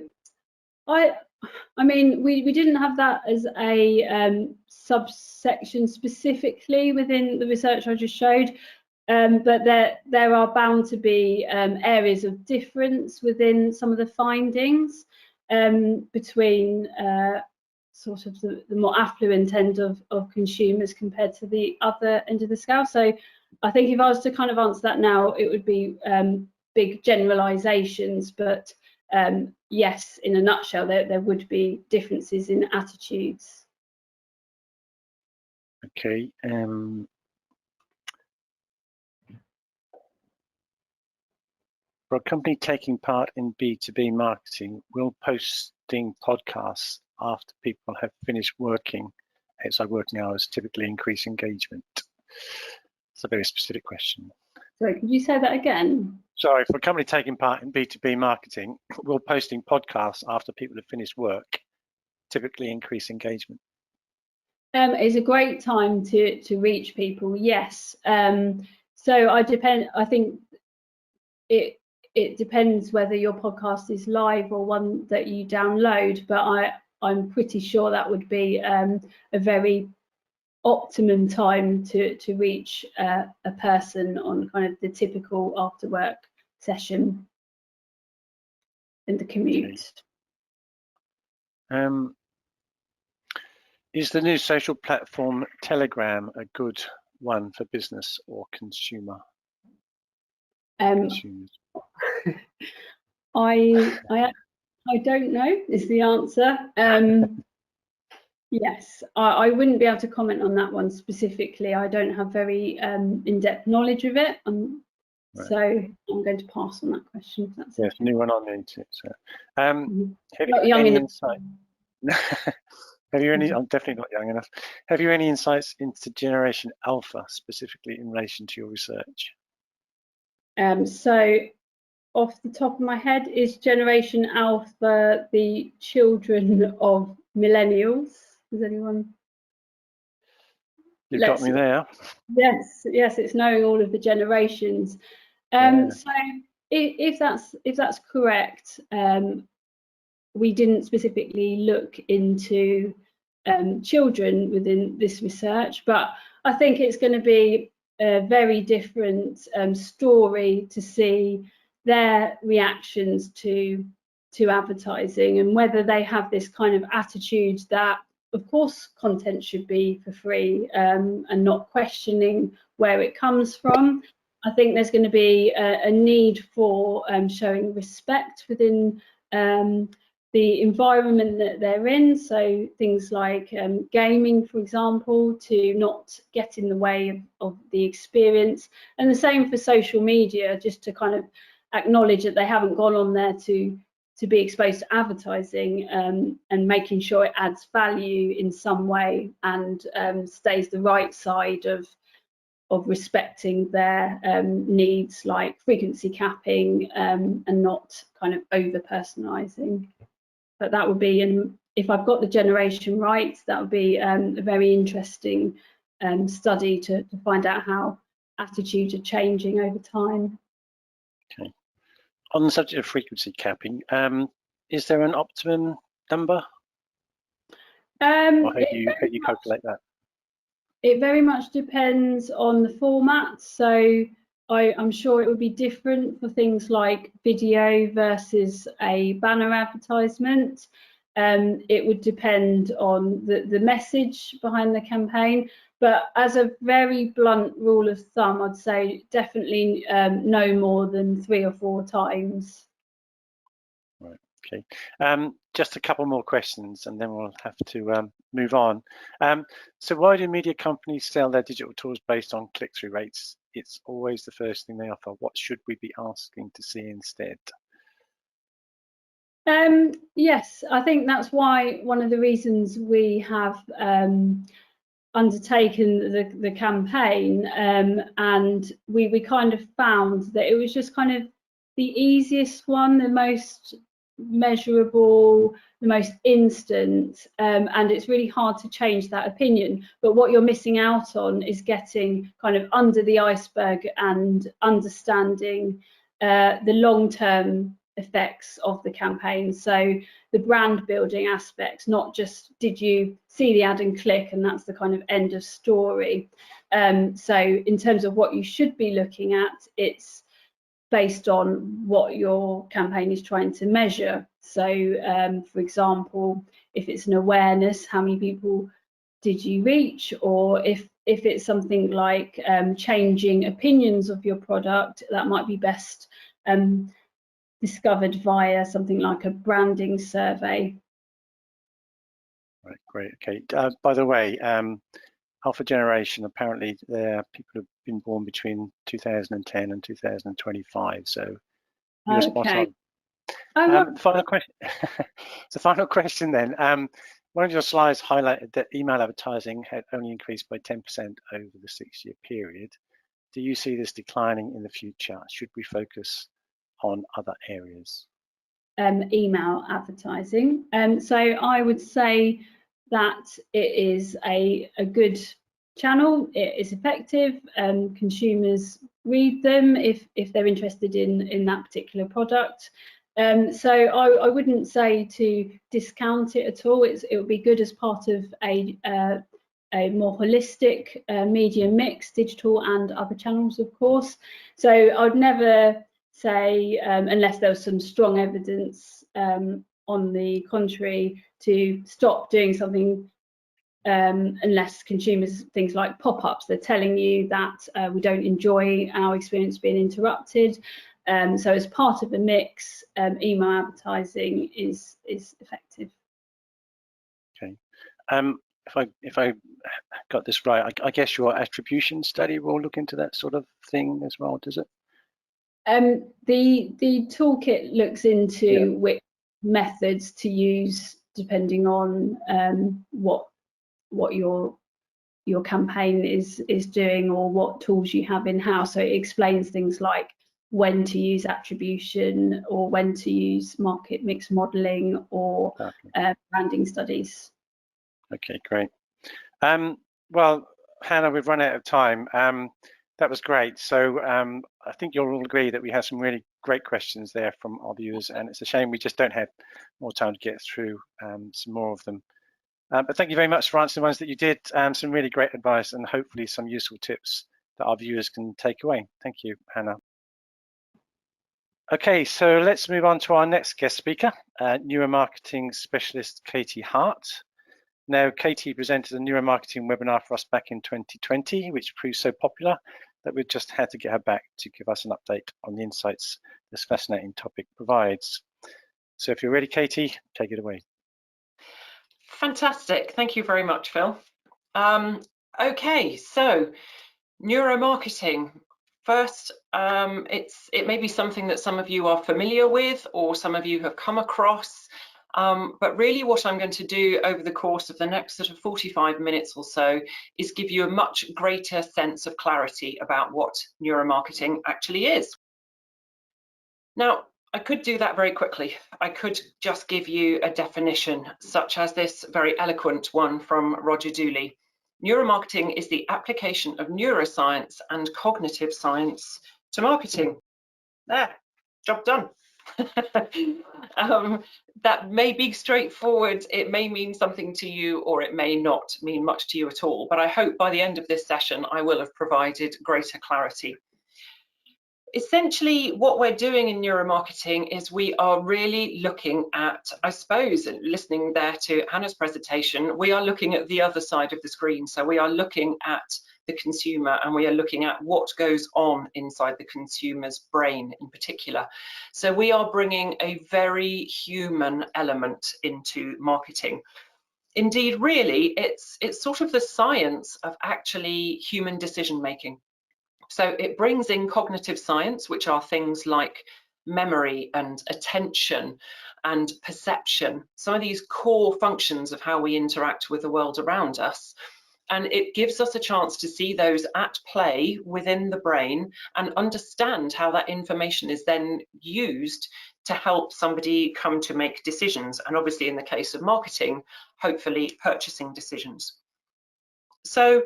I mean, we didn't have that as a subsection specifically within the research I just showed, but there are bound to be areas of difference within some of the findings between sort of the more affluent end of consumers compared to the other end of the scale. So I think if I was to kind of answer that now, it would be big generalizations, but yes, in a nutshell, there would be differences in attitudes. Okay. For a company taking part in B2B marketing, will posting podcasts after people have finished working outside working hours typically increase engagement? It's a very specific question. Sorry, could you say that again? Sorry, for a company taking part in B2B marketing, will posting podcasts after people have finished work typically increase engagement? It's a great time to reach people, yes. So I think it depends whether your podcast is live or one that you download, but I'm pretty sure that would be a very optimum time to reach a person on kind of the typical after work session in the commute. Okay. Is the new social platform Telegram a good one for business or consumer? Consumers? I don't know is the answer. Yes, I wouldn't be able to comment on that one specifically. I don't have very in-depth knowledge of it, right. So I'm going to pass on that question. That's yes, new one on the internet. So, have not you young any enough. insight? Have you any? I'm definitely not young enough. Have you any insights into Generation Alpha, specifically in relation to your research? So, off the top of my head, is Generation Alpha the children of millennials? Does anyone? You've got me there. Yes, it's knowing all of the generations. So if that's correct, we didn't specifically look into children within this research, but I think it's going to be a very different story to see their reactions to advertising and whether they have this kind of attitude that, of course, content should be for free and not questioning where it comes from. I think there's going to be a need for showing respect within the environment that they're in. So things like gaming, for example, to not get in the way of the experience. And the same for social media, just to kind of acknowledge that they haven't gone on there to be exposed to advertising and making sure it adds value in some way and stays the right side of respecting their needs, like frequency capping and not kind of over personalizing. But that would be, and if I've got the generation right, that would be a very interesting study to find out how attitudes are changing over time. Okay. On the subject of frequency capping, is there an optimum number? Or how do you calculate that? It very much depends on the format. So I'm sure it would be different for things like video versus a banner advertisement. It would depend on the message behind the campaign. But as a very blunt rule of thumb, I'd say definitely no more than 3 or 4 times. Right. Okay, just a couple more questions and then we'll have to move on. So why do media companies sell their digital tools based on click-through rates? It's always the first thing they offer. What should we be asking to see instead? Yes, I think that's why one of the reasons we have undertaken the campaign, and we kind of found that it was just kind of the easiest one, the most measurable, the most instant, and it's really hard to change that opinion. But what you're missing out on is getting kind of under the iceberg and understanding the long-term effects of the campaign. So the brand building aspects, not just did you see the ad and click and that's the kind of end of story. So in terms of what you should be looking at, it's based on what your campaign is trying to measure. So for example, if it's an awareness, how many people did you reach? Or if it's something like changing opinions of your product, that might be best discovered via something like a branding survey. Right, great. Okay. By the way, Alpha Generation, apparently people have been born between 2010 and 2025. So you're spot on. Final question. So final question then. One of your slides highlighted that email advertising had only increased by 10% over the 6-year period. Do you see this declining in the future? Should we focus on other areas? Email advertising. So I would say that it is a good channel. It is effective. Consumers read them if they're interested in that particular product. So I wouldn't say to discount it at all. It would be good as part of a more holistic media mix, digital and other channels, of course. So I'd never say, unless there was some strong evidence on the contrary, to stop doing something unless consumers, things like pop-ups, they're telling you that we don't enjoy our experience being interrupted. So as part of a mix, email advertising is effective. Okay. If I got this right, I guess your attribution study will look into that sort of thing as well, does it? The toolkit looks into which methods to use depending on what your campaign is doing or what tools you have in house. So it explains things like when to use attribution or when to use market mix modeling or branding studies. Okay, great. Well, Hannah, we've run out of time. That was great. So I think you'll all agree that we had some really great questions there from our viewers, and it's a shame we just don't have more time to get through some more of them. But thank you very much for answering the ones that you did. Some really great advice and hopefully some useful tips that our viewers can take away. Thank you, Hannah. Okay, so let's move on to our next guest speaker, neuromarketing specialist Katie Hart. Now, Katie presented a neuromarketing webinar for us back in 2020, which proved so popular that we just had to get her back to give us an update on the insights this fascinating topic provides. So if you're ready, Katie, take it away. Fantastic. Thank you very much, Phil. Okay, so neuromarketing. First, it may be something that some of you are familiar with or some of you have come across. But really what I'm going to do over the course of the next sort of 45 minutes or so is give you a much greater sense of clarity about what neuromarketing actually is. Now, I could do that very quickly. I could just give you a definition, such as this very eloquent one from Roger Dooley. Neuromarketing is the application of neuroscience and cognitive science to marketing. There, job done. That may be straightforward. It may mean something to you, or it may not mean much to you at all. But I hope by the end of this session, I will have provided greater clarity. Essentially, what we're doing in neuromarketing is we are really looking at, I suppose, listening there to Hannah's presentation, we are looking at the other side of the screen. So we are looking at the consumer, and we are looking at what goes on inside the consumer's brain in particular. So we are bringing a very human element into marketing. Indeed, really, it's sort of the science of actually human decision making. So it brings in cognitive science, which are things like memory and attention and perception, some of these core functions of how we interact with the world around us. And it gives us a chance to see those at play within the brain and understand how that information is then used to help somebody come to make decisions. And obviously, in the case of marketing, hopefully purchasing decisions. So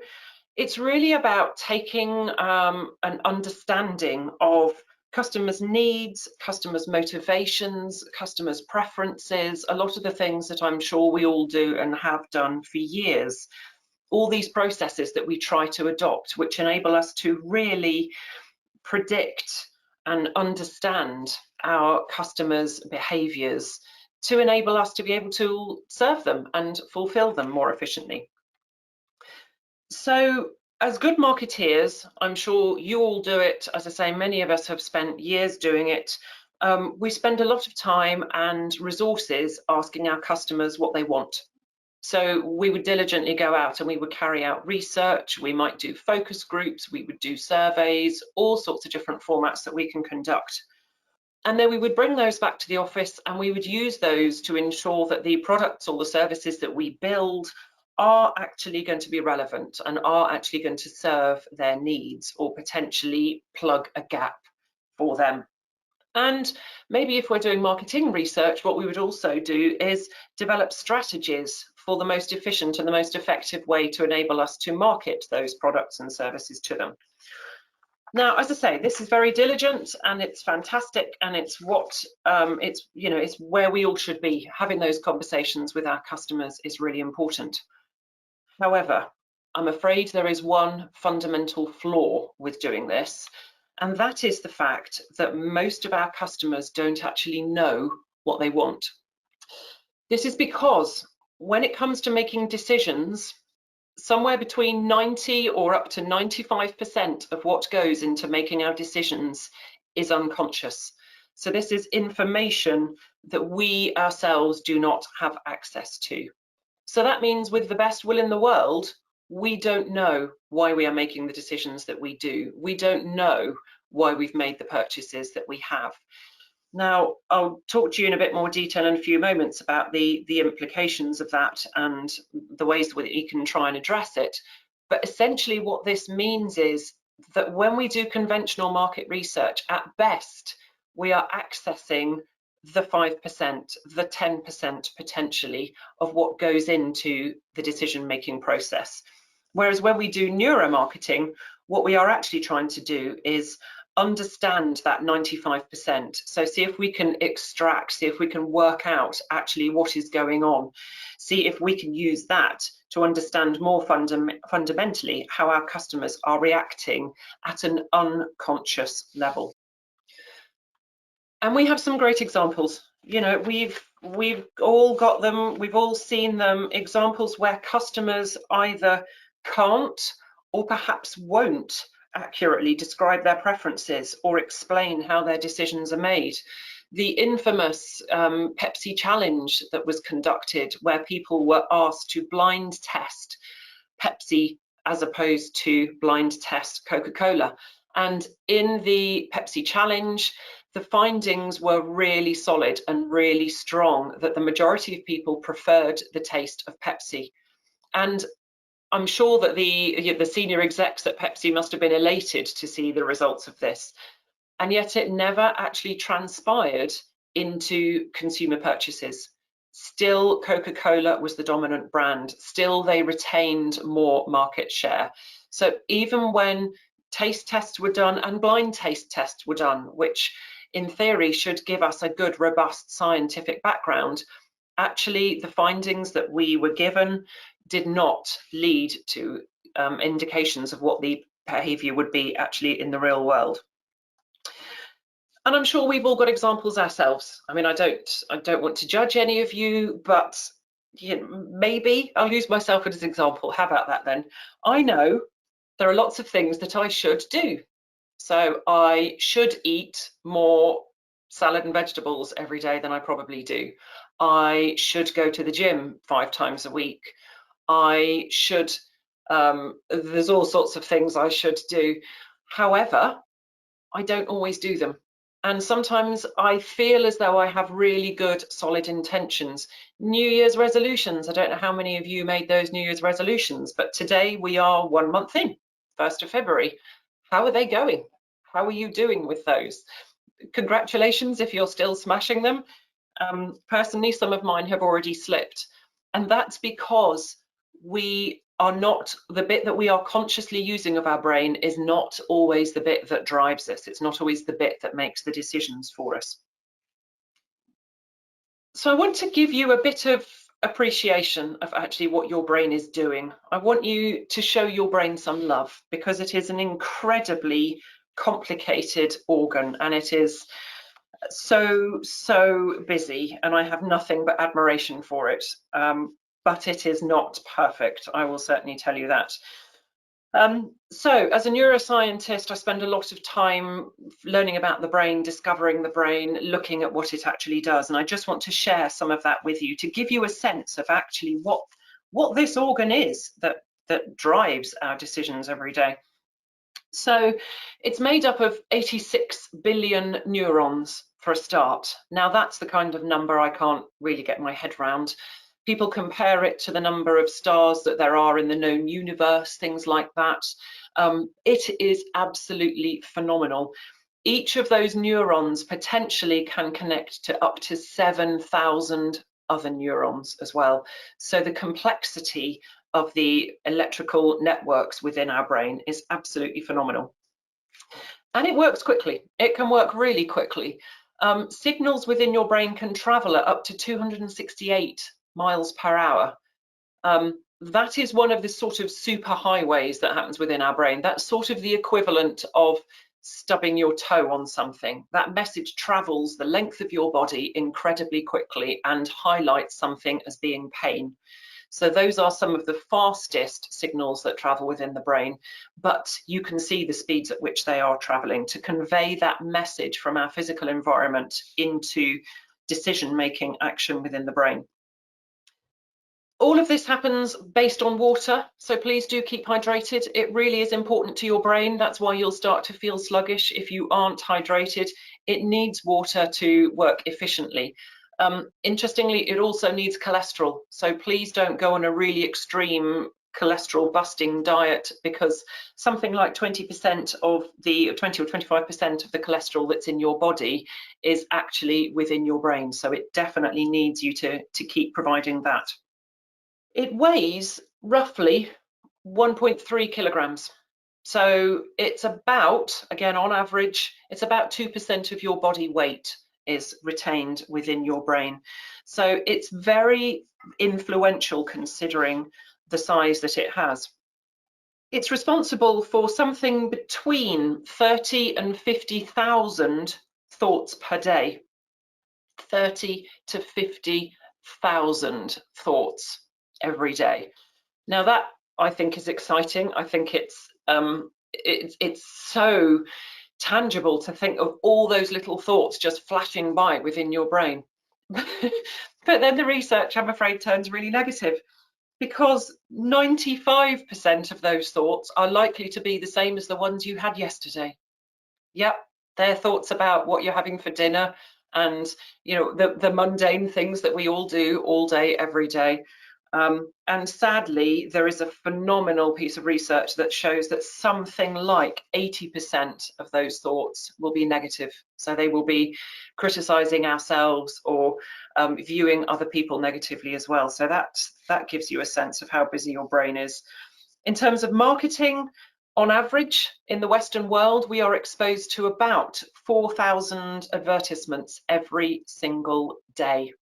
it's really about taking an understanding of customers' needs, customers' motivations, customers' preferences, a lot of the things that I'm sure we all do and have done for years. All these processes that we try to adopt, which enable us to really predict and understand our customers' behaviours, to enable us to be able to serve them and fulfil them more efficiently. So as good marketeers, I'm sure you all do it. As I say, many of us have spent years doing it. We spend a lot of time and resources asking our customers what they want. So we would diligently go out and we would carry out research. We might do focus groups, we would do surveys, all sorts of different formats that we can conduct. And then we would bring those back to the office and we would use those to ensure that the products or the services that we build are actually going to be relevant and are actually going to serve their needs or potentially plug a gap for them. And maybe if we're doing marketing research, what we would also do is develop strategies for the most efficient and the most effective way to enable us to market those products and services to them. Now, as I say, this is very diligent and it's fantastic, and it's what it's where we all should be. Having those conversations with our customers is really important. However, I'm afraid there is one fundamental flaw with doing this, and that is the fact that most of our customers don't actually know what they want. This is because when it comes to making decisions, somewhere between 90 or up to 95% of what goes into making our decisions is unconscious. So this is information that we ourselves do not have access to. So that means with the best will in the world, we don't know why we are making the decisions that we do. We don't know why we've made the purchases that we have. Now, I'll talk to you in a bit more detail in a few moments about the implications of that and the ways that you can try and address it. But essentially what this means is that when we do conventional market research, at best, we are accessing the 5%, the 10% potentially of what goes into the decision-making process. Whereas when we do neuromarketing, what we are actually trying to do is understand that 95%. So see if we can extract, see if we can work out actually what is going on. See if we can use that to understand more fundamentally how our customers are reacting at an unconscious level. And we have some great examples. You know, we've all got them, we've all seen them, examples where customers either can't or perhaps won't accurately describe their preferences or explain how their decisions are made. The infamous Pepsi challenge that was conducted, where people were asked to blind test Pepsi as opposed to blind test Coca-Cola. And in the Pepsi challenge, the findings were really solid and really strong, that the majority of people preferred the taste of Pepsi. And I'm sure that the senior execs at Pepsi must have been elated to see the results of this. And yet it never actually transpired into consumer purchases. Still, Coca-Cola was the dominant brand. Still, they retained more market share. So even when taste tests were done and blind taste tests were done, which in theory should give us a good, robust scientific background, actually the findings that we were given did not lead to indications of what the behavior would be actually in the real world. And I'm sure we've all got examples ourselves. I mean, I don't want to judge any of you, but maybe I'll use myself as an example. How about that then? I know there are lots of things that I should do. So I should eat more salad and vegetables every day than I probably do. I should go to the gym 5 times a week. I should, there's all sorts of things I should do. However, I don't always do them. And sometimes I feel as though I have really good, solid intentions. New Year's resolutions. I don't know how many of you made those New Year's resolutions, but today we are 1 month in, 1st of February. How are they going? How are you doing with those? Congratulations if you're still smashing them. Personally, some of mine have already slipped. And that's because we are not, the bit that we are consciously using of our brain is not always the bit that drives us. It's not always the bit that makes the decisions for us. So I want to give you a bit of appreciation of actually what your brain is doing. I want you to show your brain some love, because it is an incredibly complicated organ, and it is so busy, and I have nothing but admiration for it. But it is not perfect, I will certainly tell you that. So as a neuroscientist, I spend a lot of time learning about the brain, discovering the brain, looking at what it actually does. And I just want to share some of that with you to give you a sense of actually what this organ is that drives our decisions every day. So it's made up of 86 billion neurons for a start. Now that's the kind of number I can't really get my head around. People compare it to the number of stars that there are in the known universe, things like that. It is absolutely phenomenal. Each of those neurons potentially can connect to up to 7,000 other neurons as well. So the complexity of the electrical networks within our brain is absolutely phenomenal. And it works quickly. It can work really quickly. Signals within your brain can travel at up to 268 miles per hour. That is one of the sort of super highways that happens within our brain. That's sort of the equivalent of stubbing your toe on something. That message travels the length of your body incredibly quickly and highlights something as being pain. So those are some of the fastest signals that travel within the brain, but you can see the speeds at which they are traveling to convey that message from our physical environment into decision-making action within the brain. All of this happens based on water, so please do keep hydrated. It really is important to your brain. That's why you'll start to feel sluggish if you aren't hydrated. It needs water to work efficiently. Interestingly, it also needs cholesterol, so please don't go on a really extreme cholesterol busting diet, because something like 20% of the 20 or 25% of the cholesterol that's in your body is actually within your brain, so it definitely needs you to keep providing that. It weighs roughly 1.3 kilograms. So it's about, again, on average, it's about 2% of your body weight is retained within your brain. So it's very influential considering the size that it has. It's responsible for something between 30 and 50,000 thoughts per day. 30 to 50,000 thoughts every day. Now that, I think, is exciting. I think it's so tangible to think of all those little thoughts just flashing by within your brain. But then the research, I'm afraid, turns really negative, because 95% of those thoughts are likely to be the same as the ones you had yesterday. Yep, they're thoughts about what you're having for dinner and, you know, the mundane things that we all do all day, every day. And sadly, there is a phenomenal piece of research that shows that something like 80% of those thoughts will be negative. So they will be criticizing ourselves or viewing other people negatively as well. So that gives you a sense of how busy your brain is. In terms of marketing, on average, in the Western world, we are exposed to about 4,000 advertisements every single day.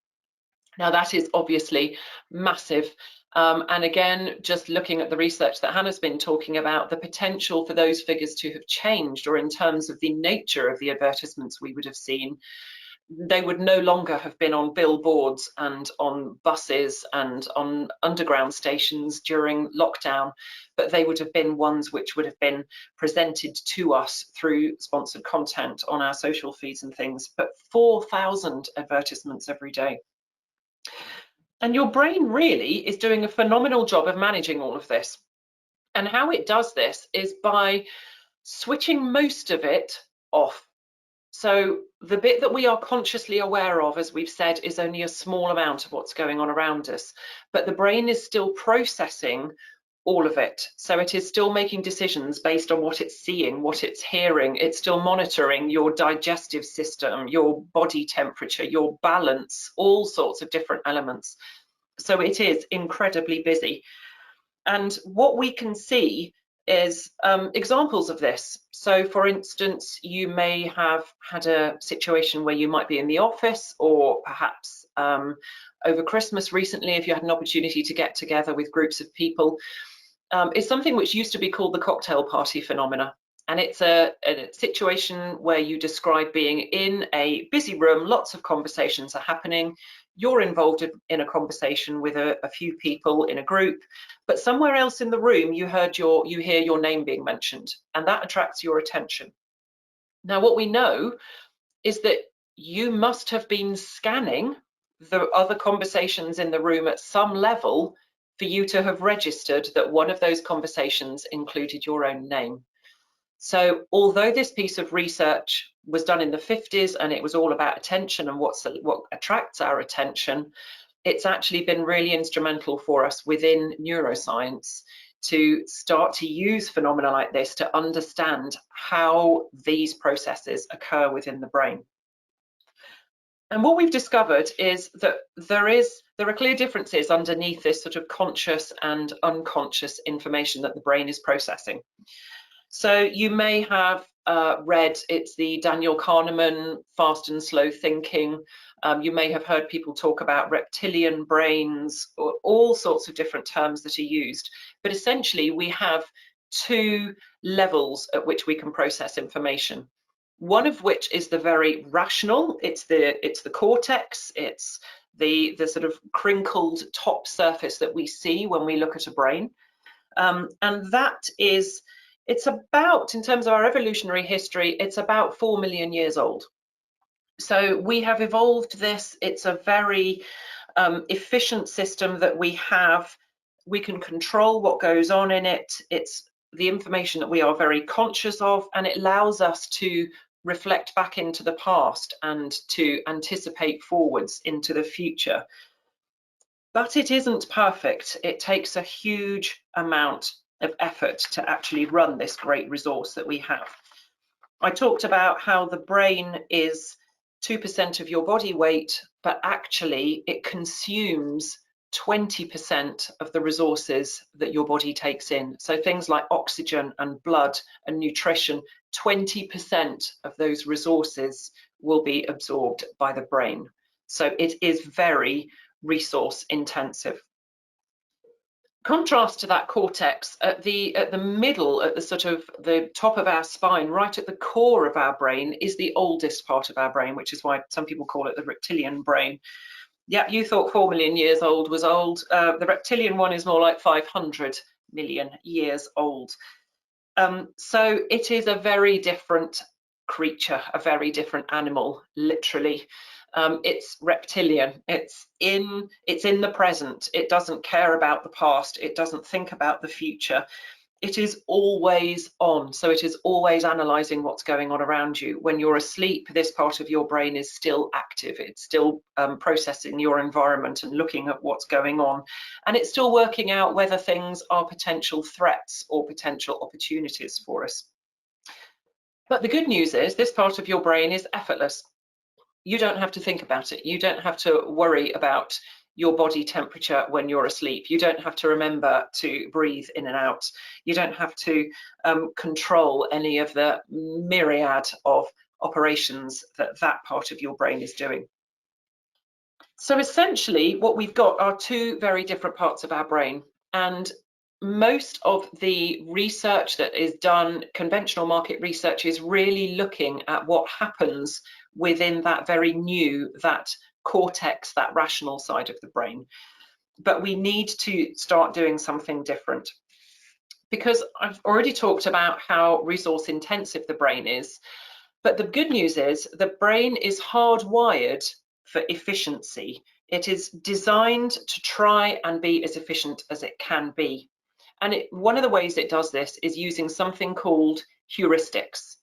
Now that is obviously massive. And again, just looking at the research that Hannah's been talking about, the potential for those figures to have changed, or in terms of the nature of the advertisements we would have seen, they would no longer have been on billboards and on buses and on underground stations during lockdown, but they would have been ones which would have been presented to us through sponsored content on our social feeds and things. But 4,000 advertisements every day. And your brain really is doing a phenomenal job of managing all of this. And how it does this is by switching most of it off. So the bit that we are consciously aware of, as we've said, is only a small amount of what's going on around us, but the brain is still processing all of it. So it is still making decisions based on what it's seeing, what it's hearing. It's still monitoring your digestive system, your body temperature, your balance, all sorts of different elements. So it is incredibly busy. And what we can see is examples of this. So for instance, you may have had a situation where you might be in the office, or perhaps over Christmas recently, if you had an opportunity to get together with groups of people. It's something which used to be called the cocktail party phenomena. And it's a situation where you describe being in a busy room, lots of conversations are happening. You're involved in a conversation with a few people in a group, but somewhere else in the room you hear your name being mentioned, and that attracts your attention. Now, what we know is that you must have been scanning the other conversations in the room at some level for you to have registered that one of those conversations included your own name. So although this piece of research was done in the 50s and it was all about attention and what attracts our attention, it's actually been really instrumental for us within neuroscience to start to use phenomena like this to understand how these processes occur within the brain. And what we've discovered is that there are clear differences underneath this sort of conscious and unconscious information that the brain is processing. So you may have read, it's the Daniel Kahneman fast and slow thinking. You may have heard people talk about reptilian brains, or all sorts of different terms that are used. But essentially, we have two levels at which we can process information. One of which is the very rational. It's the cortex. It's the sort of crinkled top surface that we see when we look at a brain, and that is. It's about, in terms of our evolutionary history, it's about 4 million years old. So we have evolved this. It's a very efficient system that we have. We can control what goes on in it. It's the information that we are very conscious of, and it allows us to reflect back into the past and to anticipate forwards into the future. But it isn't perfect. It takes a huge amount of effort to actually run this great resource that we have. I talked about how the brain is 2% of your body weight, but actually it consumes 20% of the resources that your body takes in. So things like oxygen and blood and nutrition, 20% of those resources will be absorbed by the brain. So it is very resource intensive. Contrast to that cortex, at the middle, at the sort of the top of our spine, right at the core of our brain, is the oldest part of our brain, which is why some people call it the reptilian brain. Yeah, you thought 4 million years old was old. The reptilian one is more like 500 million years old. So it is a very different creature, a very different animal, literally. It's reptilian. It's in the present. It doesn't care about the past. It doesn't think about the future. It is always on. So it is always analyzing what's going on around you. When you're asleep, this part of your brain is still active. It's still processing your environment and looking at what's going on. And it's still working out whether things are potential threats or potential opportunities for us. But the good news is this part of your brain is effortless. You don't have to think about it. You don't have to worry about your body temperature when you're asleep. You don't have to remember to breathe in and out. You don't have to control any of the myriad of operations that that part of your brain is doing. So essentially what we've got are two very different parts of our brain, and most of the research that is done, conventional market research, is really looking at what happens within that very new, that cortex, that rational side of the brain. But we need to start doing something different, because I've already talked about how resource intensive the brain is. But the good news is the brain is hardwired for efficiency. It is designed to try and be as efficient as it can be. And one of the ways it does this is using something called heuristics.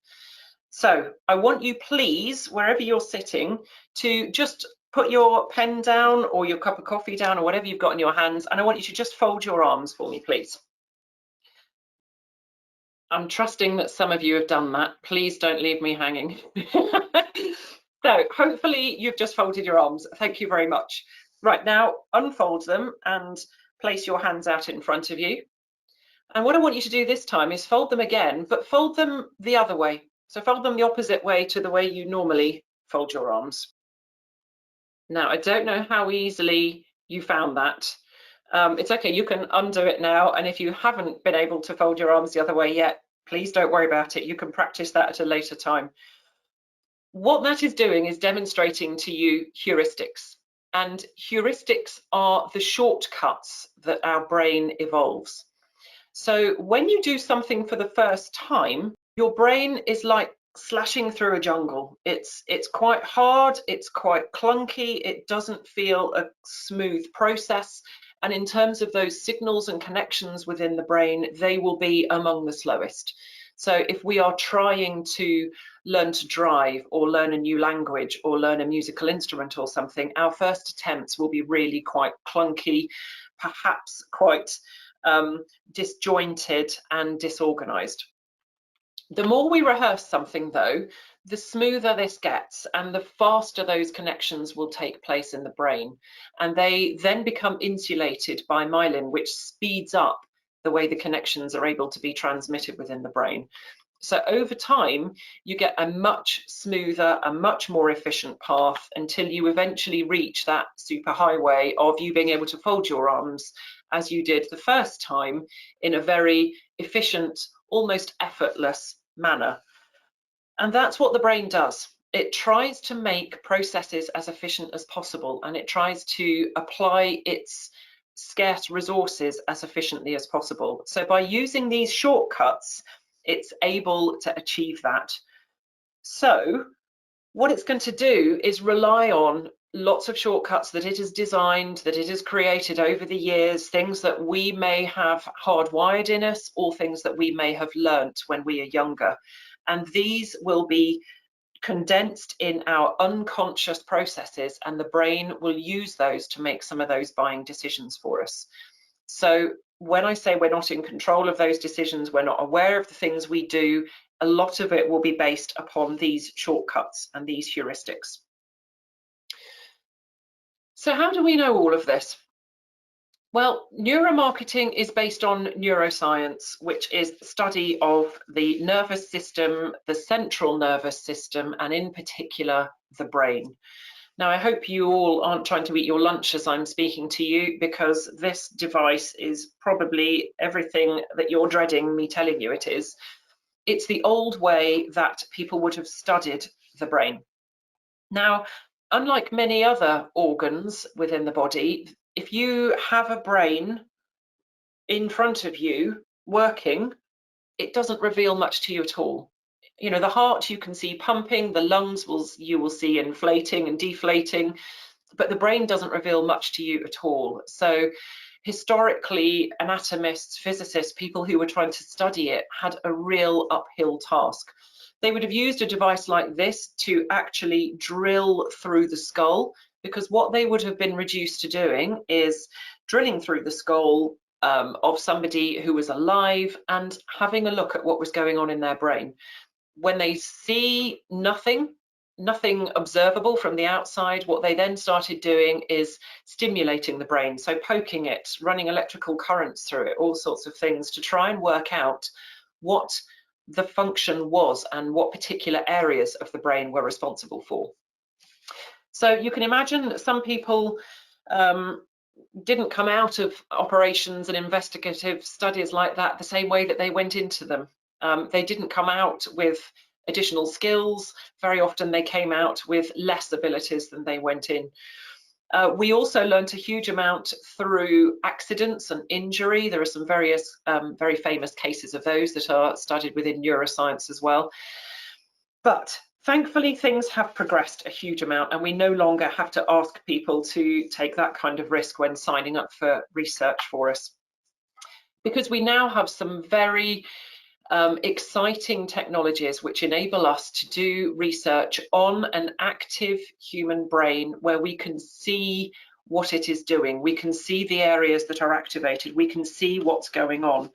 So I want you, please, wherever you're sitting, to just put your pen down or your cup of coffee down or whatever you've got in your hands, and I want you to just fold your arms for me, please. I'm trusting that some of you have done that. Please don't leave me hanging. So hopefully you've just folded your arms. Thank you very much. Right, now unfold them and place your hands out in front of you. And what I want you to do this time is fold them again, but fold them the other way. So fold them the opposite way to the way you normally fold your arms. Now, I don't know how easily you found that. It's okay, you can undo it now. And if you haven't been able to fold your arms the other way yet, please don't worry about it. You can practice that at a later time. What that is doing is demonstrating to you heuristics. And heuristics are the shortcuts that our brain evolves. So when you do something for the first time, your brain is like slashing through a jungle. It's quite hard, it's quite clunky, it doesn't feel a smooth process. And in terms of those signals and connections within the brain, they will be among the slowest. So if we are trying to learn to drive or learn a new language or learn a musical instrument or something, our first attempts will be really quite clunky, perhaps quite disjointed and disorganized. The more we rehearse something, though, the smoother this gets and the faster those connections will take place in the brain. And they then become insulated by myelin, which speeds up the way the connections are able to be transmitted within the brain. So over time, you get a much smoother, a much more efficient path until you eventually reach that superhighway of you being able to fold your arms as you did the first time in a very efficient, almost effortless manner. And that's what the brain does. It tries to make processes as efficient as possible, and it tries to apply its scarce resources as efficiently as possible. So by using these shortcuts, it's able to achieve that. So what it's going to do is rely on lots of shortcuts that it has designed, that it has created over the years, things that we may have hardwired in us or things that we may have learnt when we are younger. And these will be condensed in our unconscious processes, and the brain will use those to make some of those buying decisions for us. So when I say we're not in control of those decisions, we're not aware of the things we do, a lot of it will be based upon these shortcuts and these heuristics. So how do we know all of this? Well, neuromarketing is based on neuroscience, which is the study of the nervous system, the central nervous system, and in particular, the brain. Now, I hope you all aren't trying to eat your lunch as I'm speaking to you, because this device is probably everything that you're dreading me telling you it is. It's the old way that people would have studied the brain. Now, unlike many other organs within the body, if you have a brain in front of you working, it doesn't reveal much to you at all. You know, the heart you can see pumping, the lungs you will see inflating and deflating, but the brain doesn't reveal much to you at all. So historically, anatomists, physicists, people who were trying to study it had a real uphill task. They would have used a device like this to actually drill through the skull, because what they would have been reduced to doing is drilling through the skull of somebody who was alive and having a look at what was going on in their brain. When they see nothing observable from the outside, what they then started doing is stimulating the brain, so poking it, running electrical currents through it, all sorts of things to try and work out what the function was and what particular areas of the brain were responsible for. So you can imagine that some people didn't come out of operations and investigative studies like that the same way that they went into them. They didn't come out with additional skills. Very often they came out with less abilities than they went in. We also learnt a huge amount through accidents and injury. There are some various very famous cases of those that are studied within neuroscience as well. But thankfully, things have progressed a huge amount, and we no longer have to ask people to take that kind of risk when signing up for research for us. Because we now have some very exciting technologies which enable us to do research on an active human brain where we can see what it is doing. We can see the areas that are activated. We can see what's going on.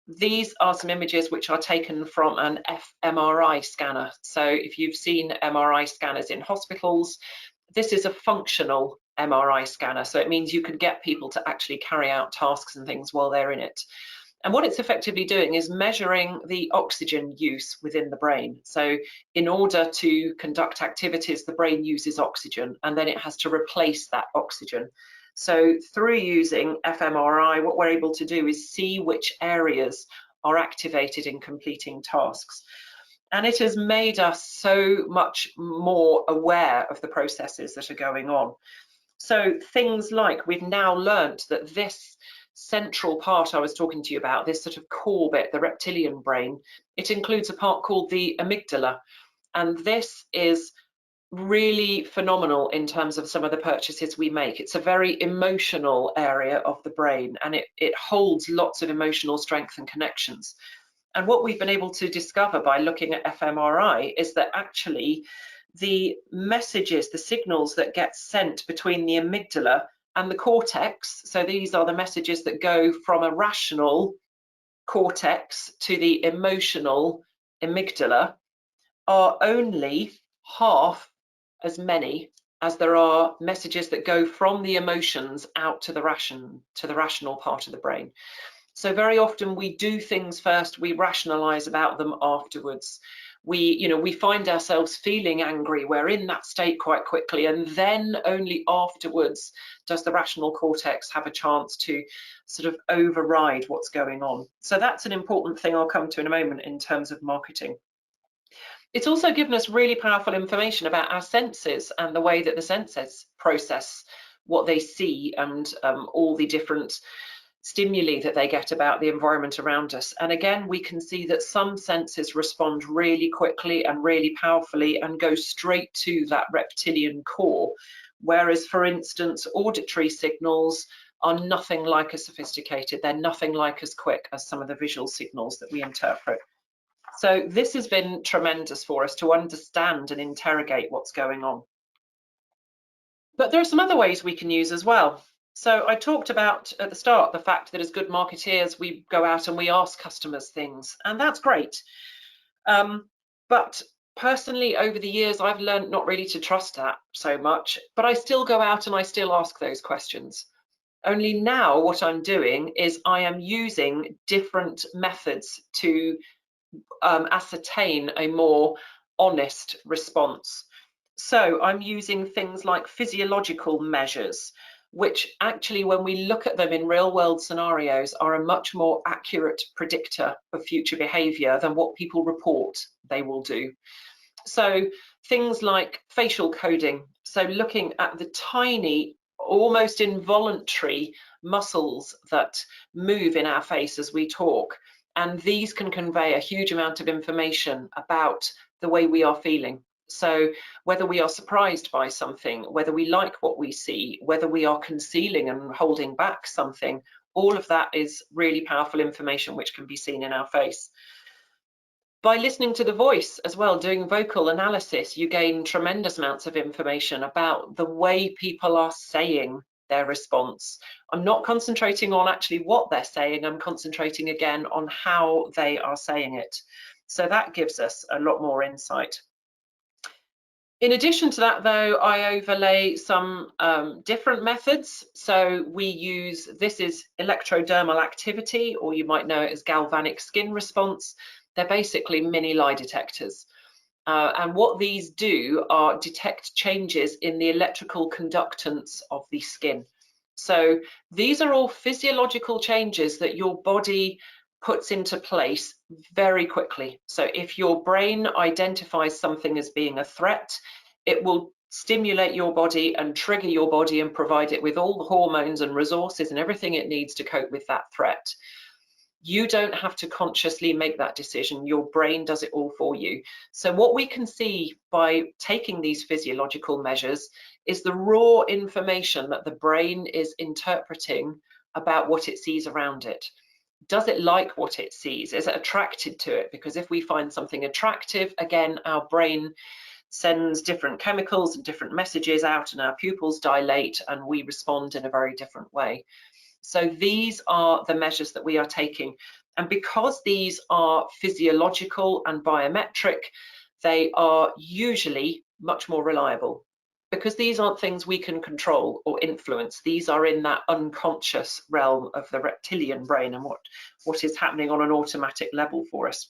These are some images which are taken from an fMRI scanner. So if you've seen MRI scanners in hospitals, this is a functional MRI scanner. So it means you can get people to actually carry out tasks and things while they're in it. And what it's effectively doing is measuring the oxygen use within the brain. So in order to conduct activities, the brain uses oxygen, and then it has to replace that oxygen. So through using fMRI, what we're able to do is see which areas are activated in completing tasks. And it has made us so much more aware of the processes that are going on. So things like, we've now learnt that this central part I was talking to you about, this sort of core bit, the reptilian brain, it includes a part called the amygdala. And this is really phenomenal in terms of some of the purchases we make. It's a very emotional area of the brain, and it holds lots of emotional strength and connections. And what we've been able to discover by looking at fMRI is that actually the messages, the signals that get sent between the amygdala and the cortex, so these are the messages that go from a rational cortex to the emotional amygdala, are only half as many as there are messages that go from the emotions out to the rational part of the brain. So very often we do things first, we rationalize about them afterwards. We find ourselves feeling angry, we're in that state quite quickly, and then only afterwards does the rational cortex have a chance to sort of override what's going on. So that's an important thing I'll come to in a moment in terms of marketing. It's also given us really powerful information about our senses and the way that the senses process what they see and all the different stimuli that they get about the environment around us. And again, we can see that some senses respond really quickly and really powerfully and go straight to that reptilian core. Whereas, for instance, auditory signals are nothing like as sophisticated. They're nothing like as quick as some of the visual signals that we interpret. So this has been tremendous for us to understand and interrogate what's going on. But there are some other ways we can use as well. So I talked about at the start the fact that as good marketeers, we go out and we ask customers things, and that's great. But personally, over the years, I've learned not really to trust that so much, but I still go out and I still ask those questions. Only now what I'm doing is I am using different methods to ascertain a more honest response. So I'm using things like physiological measures, which actually, when we look at them in real world scenarios, are a much more accurate predictor of future behavior than what people report they will do. So things like facial coding, so looking at the tiny, almost involuntary muscles that move in our face as we talk, and these can convey a huge amount of information about the way we are feeling. So whether we are surprised by something, whether we like what we see, whether we are concealing and holding back something, all of that is really powerful information which can be seen in our face. By listening to the voice as well, doing vocal analysis, you gain tremendous amounts of information about the way people are saying their response. I'm not concentrating on actually what they're saying, I'm concentrating again on how they are saying it. So that gives us a lot more insight. In addition to that, though, I overlay some different methods. So we use, this is electrodermal activity, or you might know it as galvanic skin response. They're basically mini lie detectors. And what these do are detect changes in the electrical conductance of the skin. So these are all physiological changes that your body puts into place very quickly. So if your brain identifies something as being a threat, it will stimulate your body and trigger your body and provide it with all the hormones and resources and everything it needs to cope with that threat. You don't have to consciously make that decision. Your brain does it all for you. So what we can see by taking these physiological measures is the raw information that the brain is interpreting about what it sees around it. Does it like what it sees? Is it attracted to it? Because if we find something attractive, again, our brain sends different chemicals and different messages out and our pupils dilate and we respond in a very different way. So these are the measures that we are taking. And because these are physiological and biometric, they are usually much more reliable because these aren't things we can control or influence. These are in that unconscious realm of the reptilian brain and what is happening on an automatic level for us.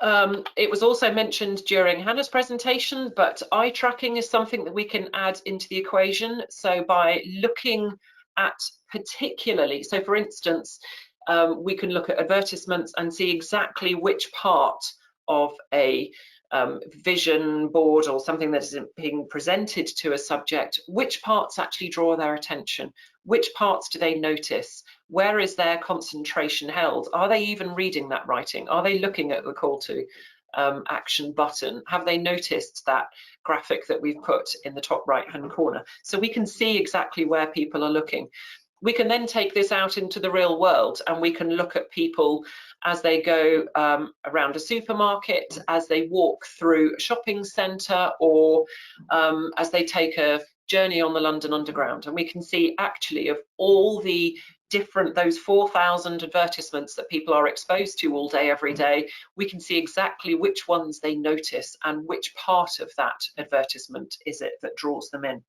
It was also mentioned during Hannah's presentation, but eye tracking is something that we can add into the equation. So by looking at particularly, so for instance, we can look at advertisements and see exactly which part of a vision board or something that is being presented to a subject, which parts actually draw their attention, which parts do they notice, where is their concentration held, are they even reading that writing, are they looking at the call to action button, have they noticed that graphic that we've put in the top right hand corner. So we can see exactly where people are looking. We can then take this out into the real world and we can look at people as they go around a supermarket, as they walk through a shopping centre, or as they take a journey on the London Underground. And we can see actually of all the different, those 4,000 advertisements that people are exposed to all day, every day, we can see exactly which ones they notice and which part of that advertisement is it that draws them in.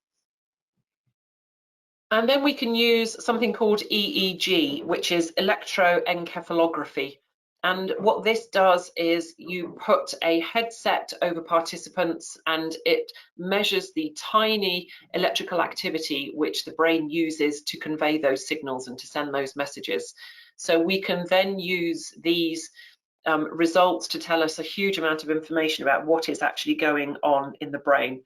And then we can use something called EEG, which is electroencephalography. And what this does is you put a headset over participants and it measures the tiny electrical activity which the brain uses to convey those signals and to send those messages. So we can then use these results to tell us a huge amount of information about what is actually going on in the brain.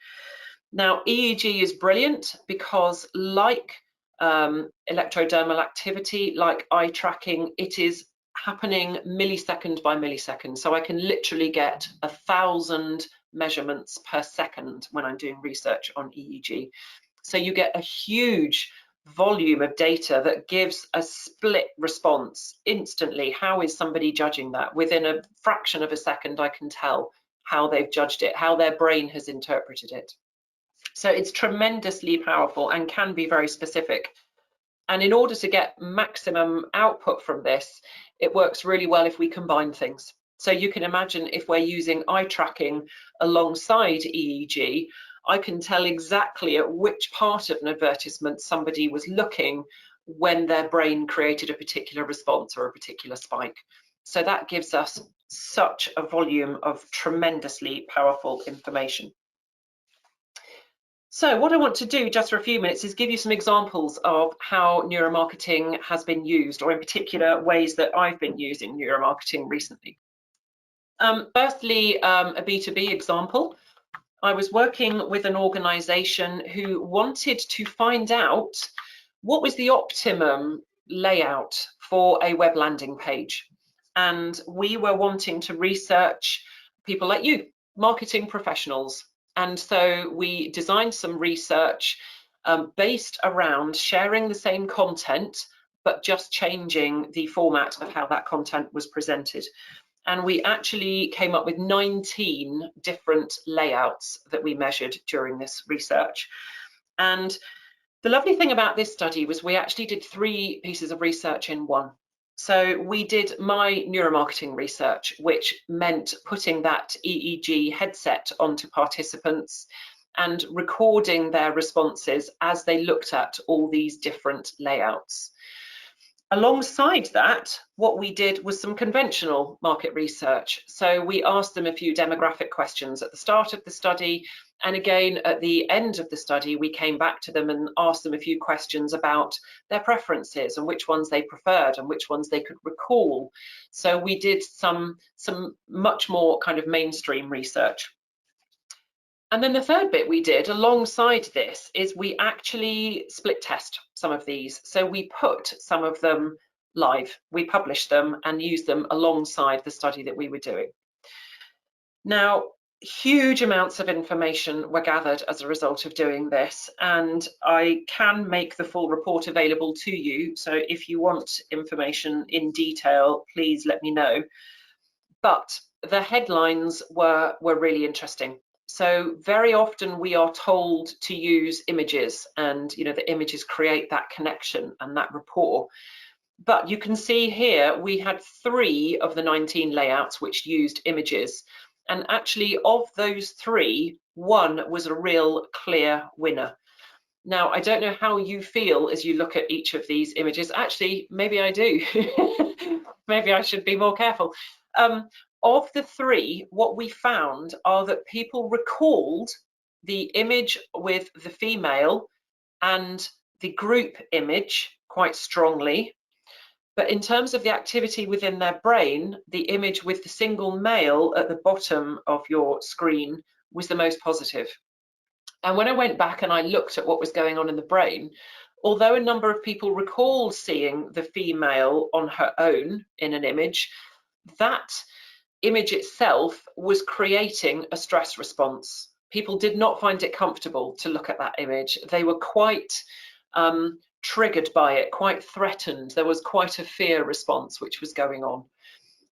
Now, EEG is brilliant because like electrodermal activity, like eye tracking, it is happening millisecond by millisecond. So I can literally get 1,000 measurements per second when I'm doing research on EEG. So you get a huge volume of data that gives a split response instantly. How is somebody judging that? Within a fraction of a second, I can tell how they've judged it, how their brain has interpreted it. So it's tremendously powerful and can be very specific. And in order to get maximum output from this, it works really well if we combine things. So you can imagine if we're using eye tracking alongside EEG, I can tell exactly at which part of an advertisement somebody was looking when their brain created a particular response or a particular spike. So that gives us such a volume of tremendously powerful information. So what I want to do just for a few minutes is give you some examples of how neuromarketing has been used, or in particular ways that I've been using neuromarketing recently. Firstly, a B2B example. I was working with an organization who wanted to find out what was the optimum layout for a web landing page. And we were wanting to research people like you, marketing professionals. And so we designed some research based around sharing the same content, but just changing the format of how that content was presented. And we actually came up with 19 different layouts that we measured during this research. And the lovely thing about this study was we actually did 3 pieces of research in one. So we did my neuromarketing research, which meant putting that EEG headset onto participants and recording their responses as they looked at all these different layouts. Alongside that, what we did was some conventional market research. So we asked them a few demographic questions at the start of the study, and again at the end of the study we came back to them and asked them a few questions about their preferences and which ones they preferred and which ones they could recall. So we did some much more kind of mainstream research. And then the third bit we did alongside this is we actually split test some of these. So we put some of them live, we published them and used them alongside the study that we were doing. Now, huge amounts of information were gathered as a result of doing this, and I can make the full report available to you. So if you want information in detail, please let me know. But the headlines were really interesting. So very often we are told to use images, and the images create that connection and that rapport. But you can see here we had 3 of the 19 layouts which used images, and actually of those 3, 1 was a real clear winner. Now, I don't know how you feel as you look at each of these images. Actually, maybe I do. Maybe I should be more careful. Of the 3, what we found are that people recalled the image with the female and the group image quite strongly. But in terms of the activity within their brain, the image with the single male at the bottom of your screen was the most positive. And when I went back and I looked at what was going on in the brain, although a number of people recalled seeing the female on her own in an image, that image itself was creating a stress response. People did not find it comfortable to look at that image. They were quite triggered by it, quite threatened. There was quite a fear response which was going on.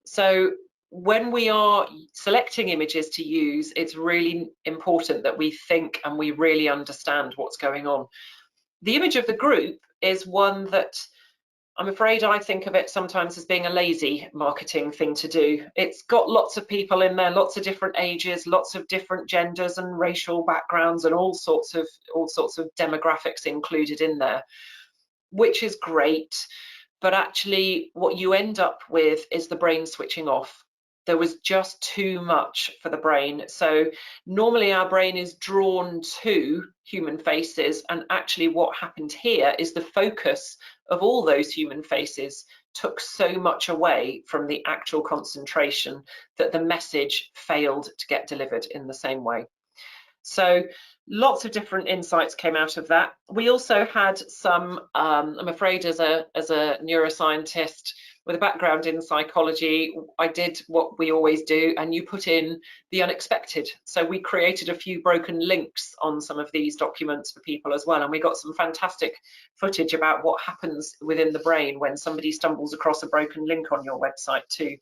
So when we are selecting images to use, it's really important that we think and we really understand what's going on. The image of the group is one that I'm afraid I think of it sometimes as being a lazy marketing thing to do. It's got lots of people in there, lots of different ages, lots of different genders and racial backgrounds, and all sorts of demographics included in there, which is great. But actually what you end up with is the brain switching off. There was just too much for the brain. So normally our brain is drawn to human faces, and actually what happened here is the focus of all those human faces took so much away from the actual concentration that the message failed to get delivered in the same way. So lots of different insights came out of that. We also had some, I'm afraid as a neuroscientist with a background in psychology, I did what we always do, and you put in the unexpected. So we created a few broken links on some of these documents for people as well, and we got some fantastic footage about what happens within the brain when somebody stumbles across a broken link on your website too.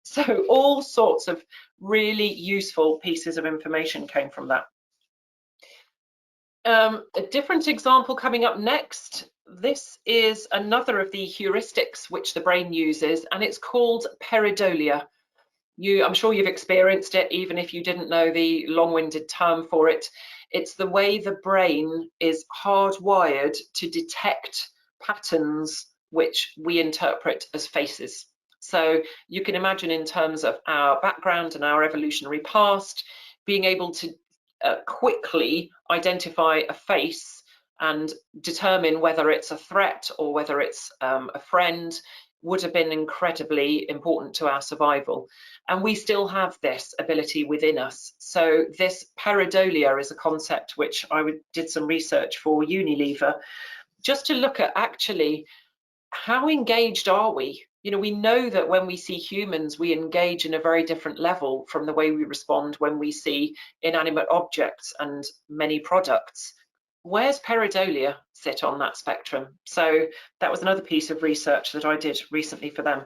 So all sorts of really useful pieces of information came from that. A different example coming up next. This is another of the heuristics which the brain uses, and it's called pareidolia. I'm sure you've experienced it, even if you didn't know the long-winded term for it. It's the way the brain is hardwired to detect patterns which we interpret as faces. So you can imagine, in terms of our background and our evolutionary past, being able to quickly identify a face and determine whether it's a threat or whether it's a friend would have been incredibly important to our survival. And we still have this ability within us. So this pareidolia is a concept which I did some research for Unilever, just to look at actually how engaged are we? We know that when we see humans, we engage in a very different level from the way we respond when we see inanimate objects and many products. Where's pareidolia sit on that spectrum? So that was another piece of research that I did recently for them.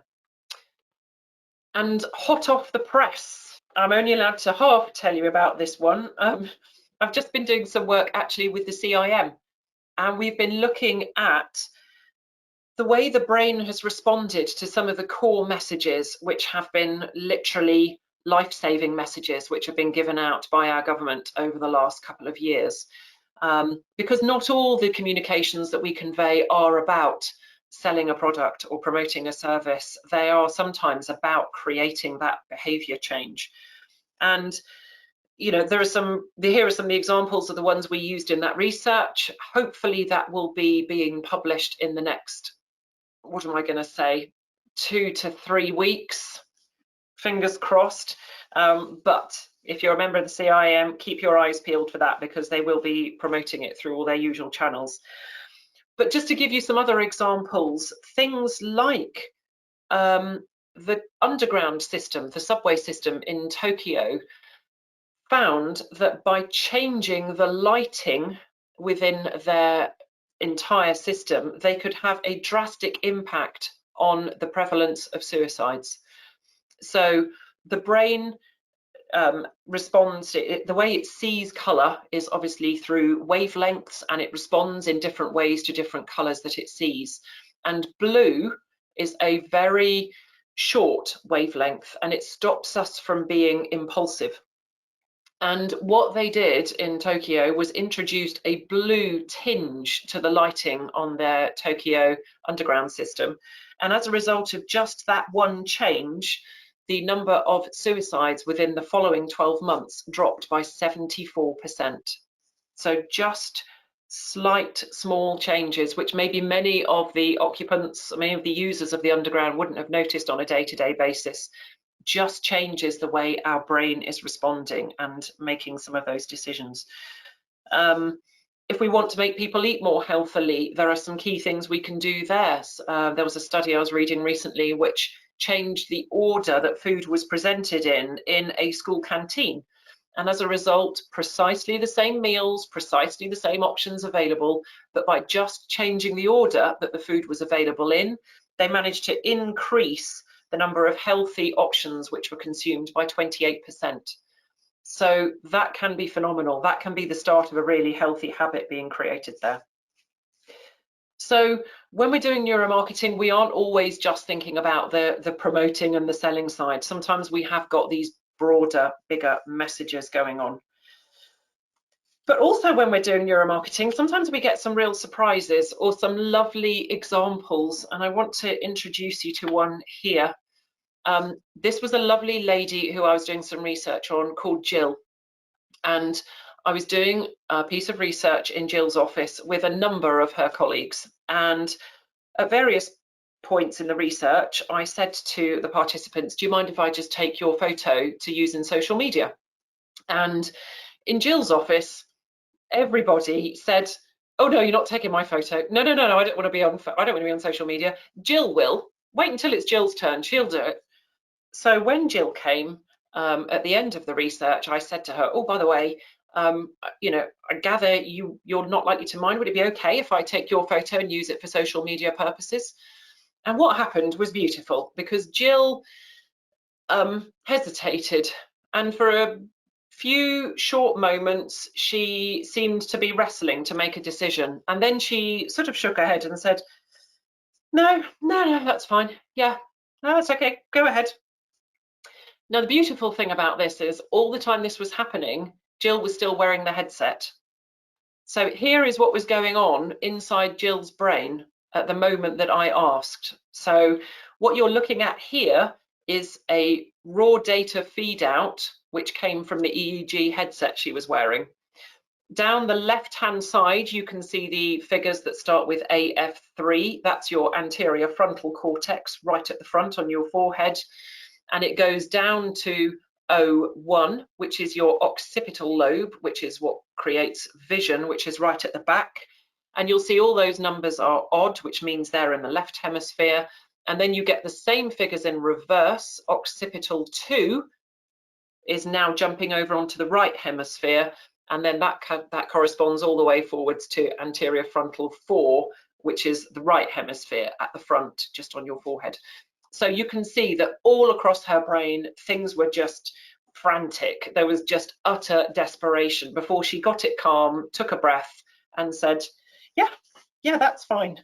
And hot off the press, I'm only allowed to half tell you about this one. I've just been doing some work actually with the CIM, and we've been looking at the way the brain has responded to some of the core messages which have been literally life-saving messages which have been given out by our government over the last couple of years. Because not all the communications that we convey are about selling a product or promoting a service, they are sometimes about creating that behavior change. And here are some of the examples of the ones we used in that research. Hopefully that will be being published in the next, 2 to 3 weeks, fingers crossed. But if you're a member of the CIM, keep your eyes peeled for that, because they will be promoting it through all their usual channels. But just to give you some other examples, things like the underground system, the subway system in Tokyo, found that by changing the lighting within their entire system, they could have a drastic impact on the prevalence of suicides. So the brain responds, the way it sees colour is obviously through wavelengths, and it responds in different ways to different colours that it sees. And blue is a very short wavelength, and it stops us from being impulsive. And what they did in Tokyo was introduced a blue tinge to the lighting on their Tokyo underground system. And as a result of just that one change, the number of suicides within the following 12 months dropped by 74%. So just slight, small changes, which maybe many of the occupants, many of the users of the underground wouldn't have noticed on a day-to-day basis, just changes the way our brain is responding and making some of those decisions. If we want to make people eat more healthily, there are some key things we can do there. There was a study I was reading recently which changed the order that food was presented in a school canteen. And as a result, precisely the same meals, precisely the same options available, but by just changing the order that the food was available in, they managed to increase the number of healthy options which were consumed by 28%. So that can be phenomenal. That can be the start of a really healthy habit being created there. So when we're doing neuromarketing, we aren't always just thinking about the promoting and the selling side. Sometimes we have got these broader, bigger messages going on. But also when we're doing neuromarketing, sometimes we get some real surprises or some lovely examples. And I want to introduce you to one here. This was a lovely lady who I was doing some research on called Jill. And I was doing a piece of research in Jill's office with a number of her colleagues. And at various points in the research, I said to the participants, do you mind if I just take your photo to use in social media? And in Jill's office, everybody said, oh no, you're not taking my photo. No, I don't want to be on social media. Jill will. Wait until it's Jill's turn, she'll do it. So when Jill came at the end of the research, I said to her, oh, by the way, I gather you're not likely to mind. Would it be okay if I take your photo and use it for social media purposes? And what happened was beautiful, because Jill hesitated, and for a few short moments she seemed to be wrestling to make a decision, and then she sort of shook her head and said, no, that's fine. Yeah, no, that's okay, go ahead. Now the beautiful thing about this is all the time this was happening, Jill was still wearing the headset. So here is what was going on inside Jill's brain at the moment that I asked. So what you're looking at here is a raw data feed out, which came from the EEG headset she was wearing. Down the left-hand side, you can see the figures that start with AF3. That's your anterior frontal cortex right at the front on your forehead. And it goes down to O1, which is your occipital lobe, which is what creates vision, which is right at the back. And you'll see all those numbers are odd, which means they're in the left hemisphere. And then you get the same figures in reverse. Occipital 2 is now jumping over onto the right hemisphere. And then that corresponds all the way forwards to anterior frontal 4, which is the right hemisphere at the front, just on your forehead. So you can see that all across her brain, things were just frantic. There was just utter desperation before she got it calm, took a breath and said, yeah, that's fine.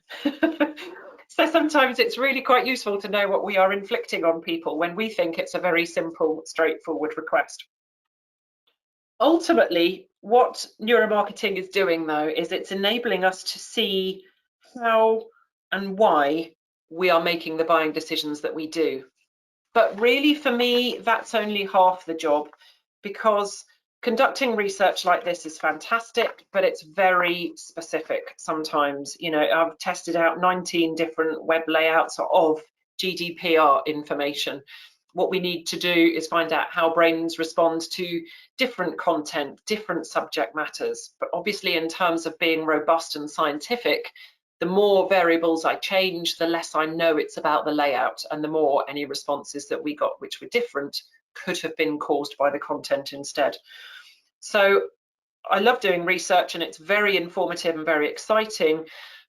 So sometimes it's really quite useful to know what we are inflicting on people when we think it's a very simple, straightforward request. Ultimately, what neuromarketing is doing, though, is it's enabling us to see how and why we are making the buying decisions that we do. But really, for me, that's only half the job, because conducting research like this is fantastic, but it's very specific sometimes. You know, I've tested out 19 different web layouts of GDPR information. What we need to do is find out how brains respond to different content, different subject matters. But obviously, in terms of being robust and scientific, the more variables I change, the less I know it's about the layout, and the more any responses that we got which were different could have been caused by the content instead. So I love doing research, and it's very informative and very exciting.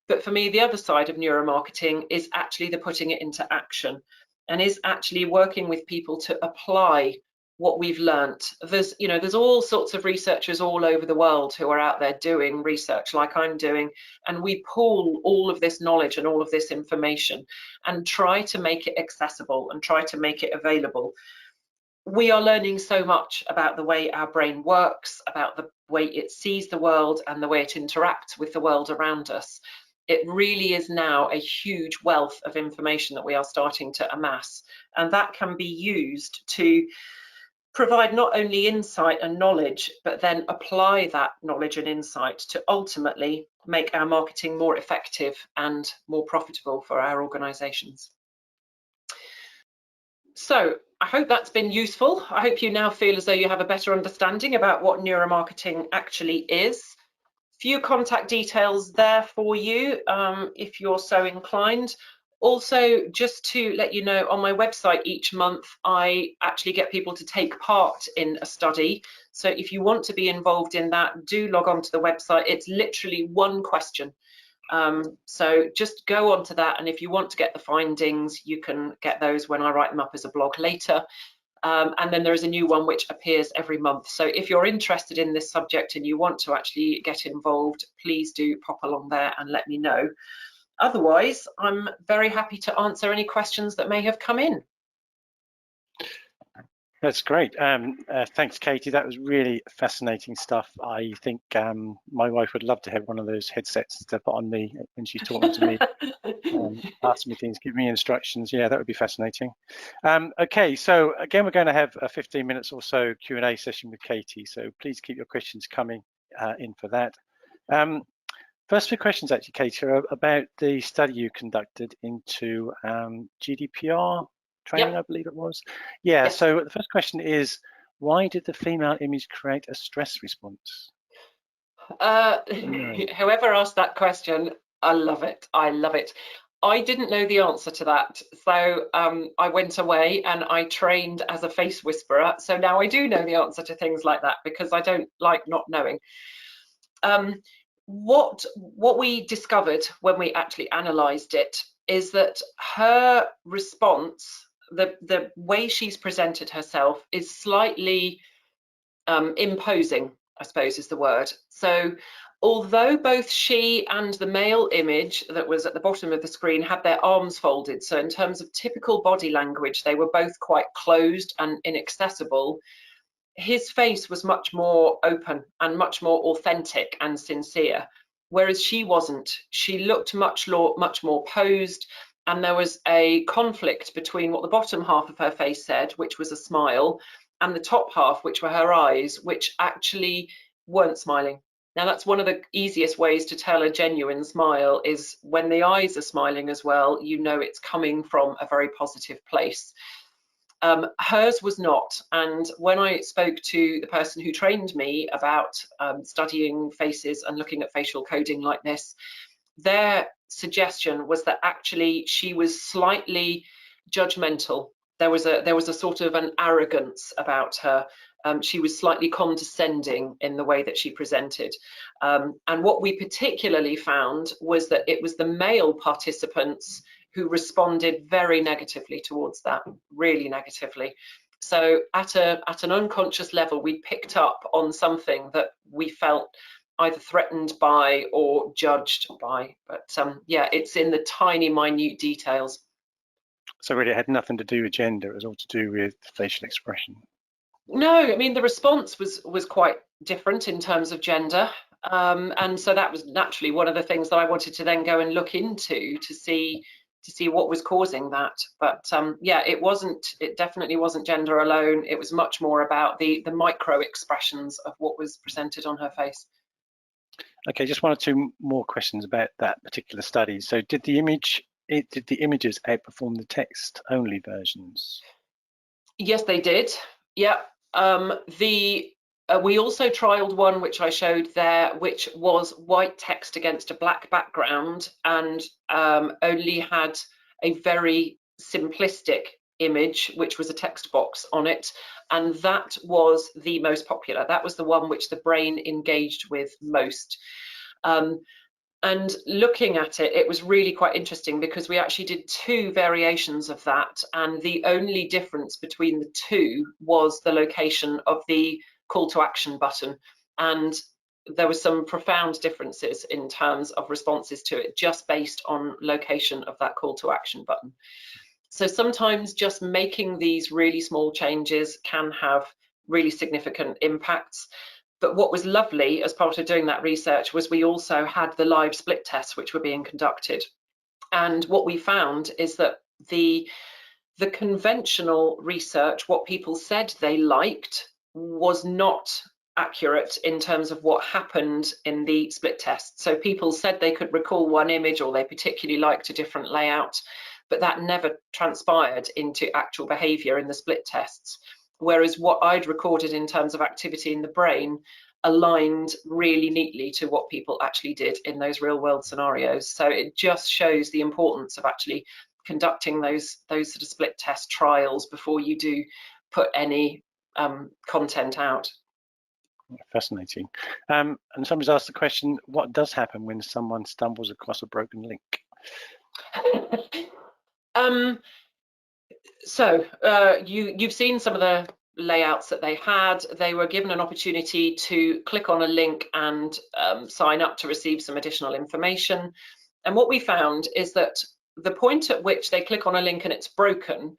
But for me, the other side of neuromarketing is actually the putting it into action, and is actually working with people to apply what we've learnt. There's all sorts of researchers all over the world who are out there doing research like I'm doing, and we pool all of this knowledge and all of this information and try to make it accessible and try to make it available. We are learning so much about the way our brain works, about the way it sees the world and the way it interacts with the world around us. It really is now a huge wealth of information that we are starting to amass, and that can be used to provide not only insight and knowledge, but then apply that knowledge and insight to ultimately make our marketing more effective and more profitable for our organisations. So I hope that's been useful. I hope you now feel as though you have a better understanding about what neuromarketing actually is. Few contact details there for you if you're so inclined. Also, just to let you know, on my website each month, I actually get people to take part in a study. So if you want to be involved in that, do log on to the website. It's literally one question. So just go on to that, and if you want to get the findings, you can get those when I write them up as a blog later. And then there is a new one which appears every month. So if you're interested in this subject and you want to actually get involved, please do pop along there and let me know. Otherwise, I'm very happy to answer any questions that may have come in. That's great. Thanks, Katie. That was really fascinating stuff. I think my wife would love to have one of those headsets to put on me when she's talking to me, ask me things, give me instructions. Yeah, that would be fascinating. Okay, so again, we're going to have a 15 minutes or so Q&A session with Katie. So please keep your questions coming in for that. First few questions, actually, Katie, are about the study you conducted into GDPR training, yep. I believe it was. Yeah, yes. So the first question is, why did the female image create a stress response? Whoever asked that question, I love it. I love it. I didn't know the answer to that. So I went away and I trained as a face whisperer. So now I do know the answer to things like that, because I don't like not knowing. What we discovered when we actually analysed it is that her response, the way she's presented herself, is slightly imposing, I suppose is the word. So although both she and the male image that was at the bottom of the screen had their arms folded, so in terms of typical body language, they were both quite closed and inaccessible, his face was much more open and much more authentic and sincere, whereas she wasn't. She looked much more posed, and there was a conflict between what the bottom half of her face said, which was a smile, and the top half, which were her eyes, which actually weren't smiling. Now, that's one of the easiest ways to tell a genuine smile, is when the eyes are smiling as well, you know it's coming from a very positive place. Hers was not. And when I spoke to the person who trained me about studying faces and looking at facial coding like this, their suggestion was that actually she was slightly judgmental. There was a sort of an arrogance about her. She was slightly condescending in the way that she presented. And what we particularly found was that it was the male participants who responded very negatively towards that, really negatively. So at an unconscious level, we picked up on something that we felt either threatened by or judged by. But yeah, it's in the tiny, minute details. So really it had nothing to do with gender, it was all to do with facial expression. No, I mean, the response was quite different in terms of gender. And so that was naturally one of the things that I wanted to then go and look into to see what was causing that. But yeah, it definitely wasn't gender alone. It was much more about the micro expressions of what was presented on her face. Okay, just one or two more questions about that particular study. So did the images outperform the text only versions? Yes, they did. Yeah. We also trialed one which I showed there, which was white text against a black background, and only had a very simplistic image, which was a text box on it, and that was the most popular. That was the one which the brain engaged with most. And looking at it, it was really quite interesting because we actually did two variations of that, and the only difference between the two was the location of the call to action button, and there were some profound differences in terms of responses to it just based on location of that call to action button. So sometimes just making these really small changes can have really significant impacts. But what was lovely as part of doing that research was we also had the live split tests which were being conducted. And what we found is that the conventional research, what people said they liked, was not accurate in terms of what happened in the split test. So people said they could recall one image or they particularly liked a different layout, but that never transpired into actual behavior in the split tests. Whereas what I'd recorded in terms of activity in the brain aligned really neatly to what people actually did in those real world scenarios. So it just shows the importance of actually conducting those sort of split test trials before you do put any content out. Fascinating. And somebody's asked the question, what does happen when someone stumbles across a broken link? You've seen some of the layouts that they had. They were given an opportunity to click on a link and sign up to receive some additional information. And what we found is that the point at which they click on a link and it's broken,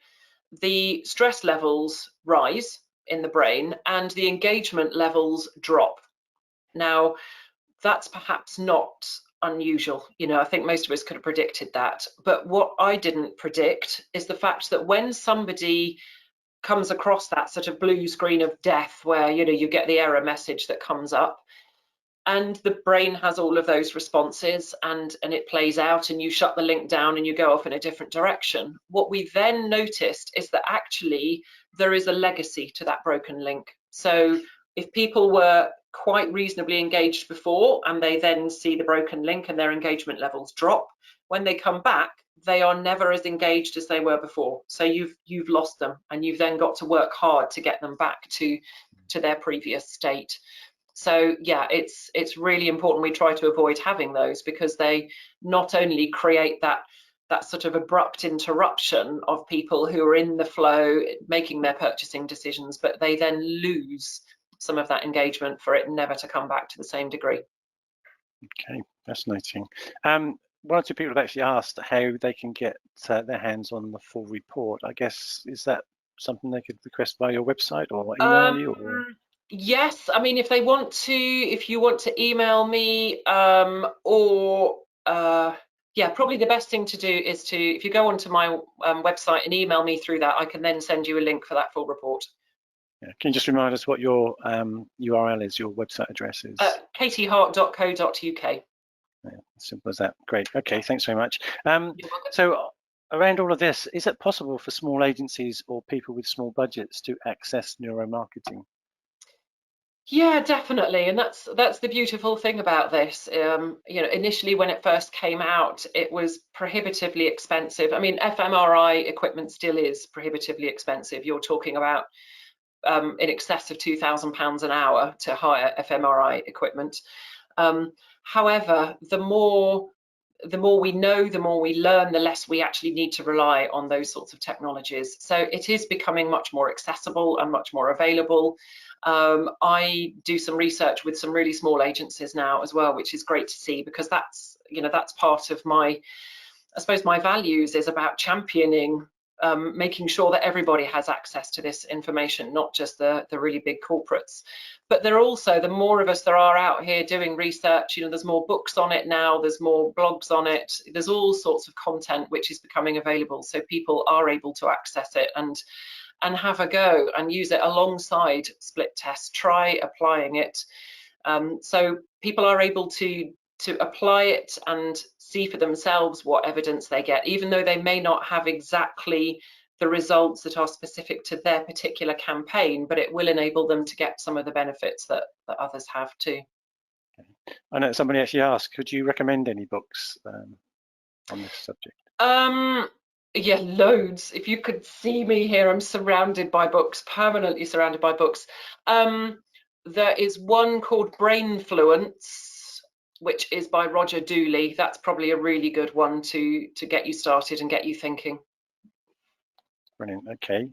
the stress levels rise in the brain and the engagement levels drop. Now, that's perhaps not unusual. I think most of us could have predicted that. But what I didn't predict is the fact that when somebody comes across that sort of blue screen of death where, you get the error message that comes up, and the brain has all of those responses and it plays out and you shut the link down and you go off in a different direction. What we then noticed is that actually there is a legacy to that broken link. So if people were quite reasonably engaged before and they then see the broken link and their engagement levels drop, when they come back, they are never as engaged as they were before. So you've lost them and you've then got to work hard to get them back to their previous state. So yeah, it's really important we try to avoid having those, because they not only create that sort of abrupt interruption of people who are in the flow making their purchasing decisions, but they then lose some of that engagement for it never to come back to the same degree. Okay, fascinating. One or two people have actually asked how they can get their hands on the full report. I guess, is that something they could request via your website or email you? Or? Yes, I mean, if you want to email me, yeah, probably the best thing to do is if you go onto my website and email me through that, I can then send you a link for that full report. Yeah. Can you just remind us what your URL is, your website address is? katiehart.co.uk. Yeah, simple as that. Great. Okay, thanks very much. So around all of this, is it possible for small agencies or people with small budgets to access neuromarketing? Yeah, definitely, and that's the beautiful thing about this. Initially when it first came out, it was prohibitively expensive. I mean, fMRI equipment still is prohibitively expensive. You're talking about in excess of £2,000 an hour to hire fMRI equipment. However, the more we know, the more we learn, the less we actually need to rely on those sorts of technologies. So it is becoming much more accessible and much more available. I do some research with some really small agencies now as well, which is great to see, because that's part of my, I suppose my values is about championing making sure that everybody has access to this information, not just the really big corporates. But there are also, the more of us there are out here doing research, there's more books on it now, there's more blogs on it, there's all sorts of content which is becoming available, so people are able to access it and have a go and use it alongside split tests, try applying it. So people are able to apply it and see for themselves what evidence they get, even though they may not have exactly the results that are specific to their particular campaign, but it will enable them to get some of the benefits that others have too. I know somebody actually asked, could you recommend any books on this subject? Yeah, loads. If you could see me here, I'm surrounded by books, permanently surrounded by books. There is one called Brainfluence, which is by Roger Dooley. That's probably a really good one to get you started and get you thinking. Brilliant. Okay.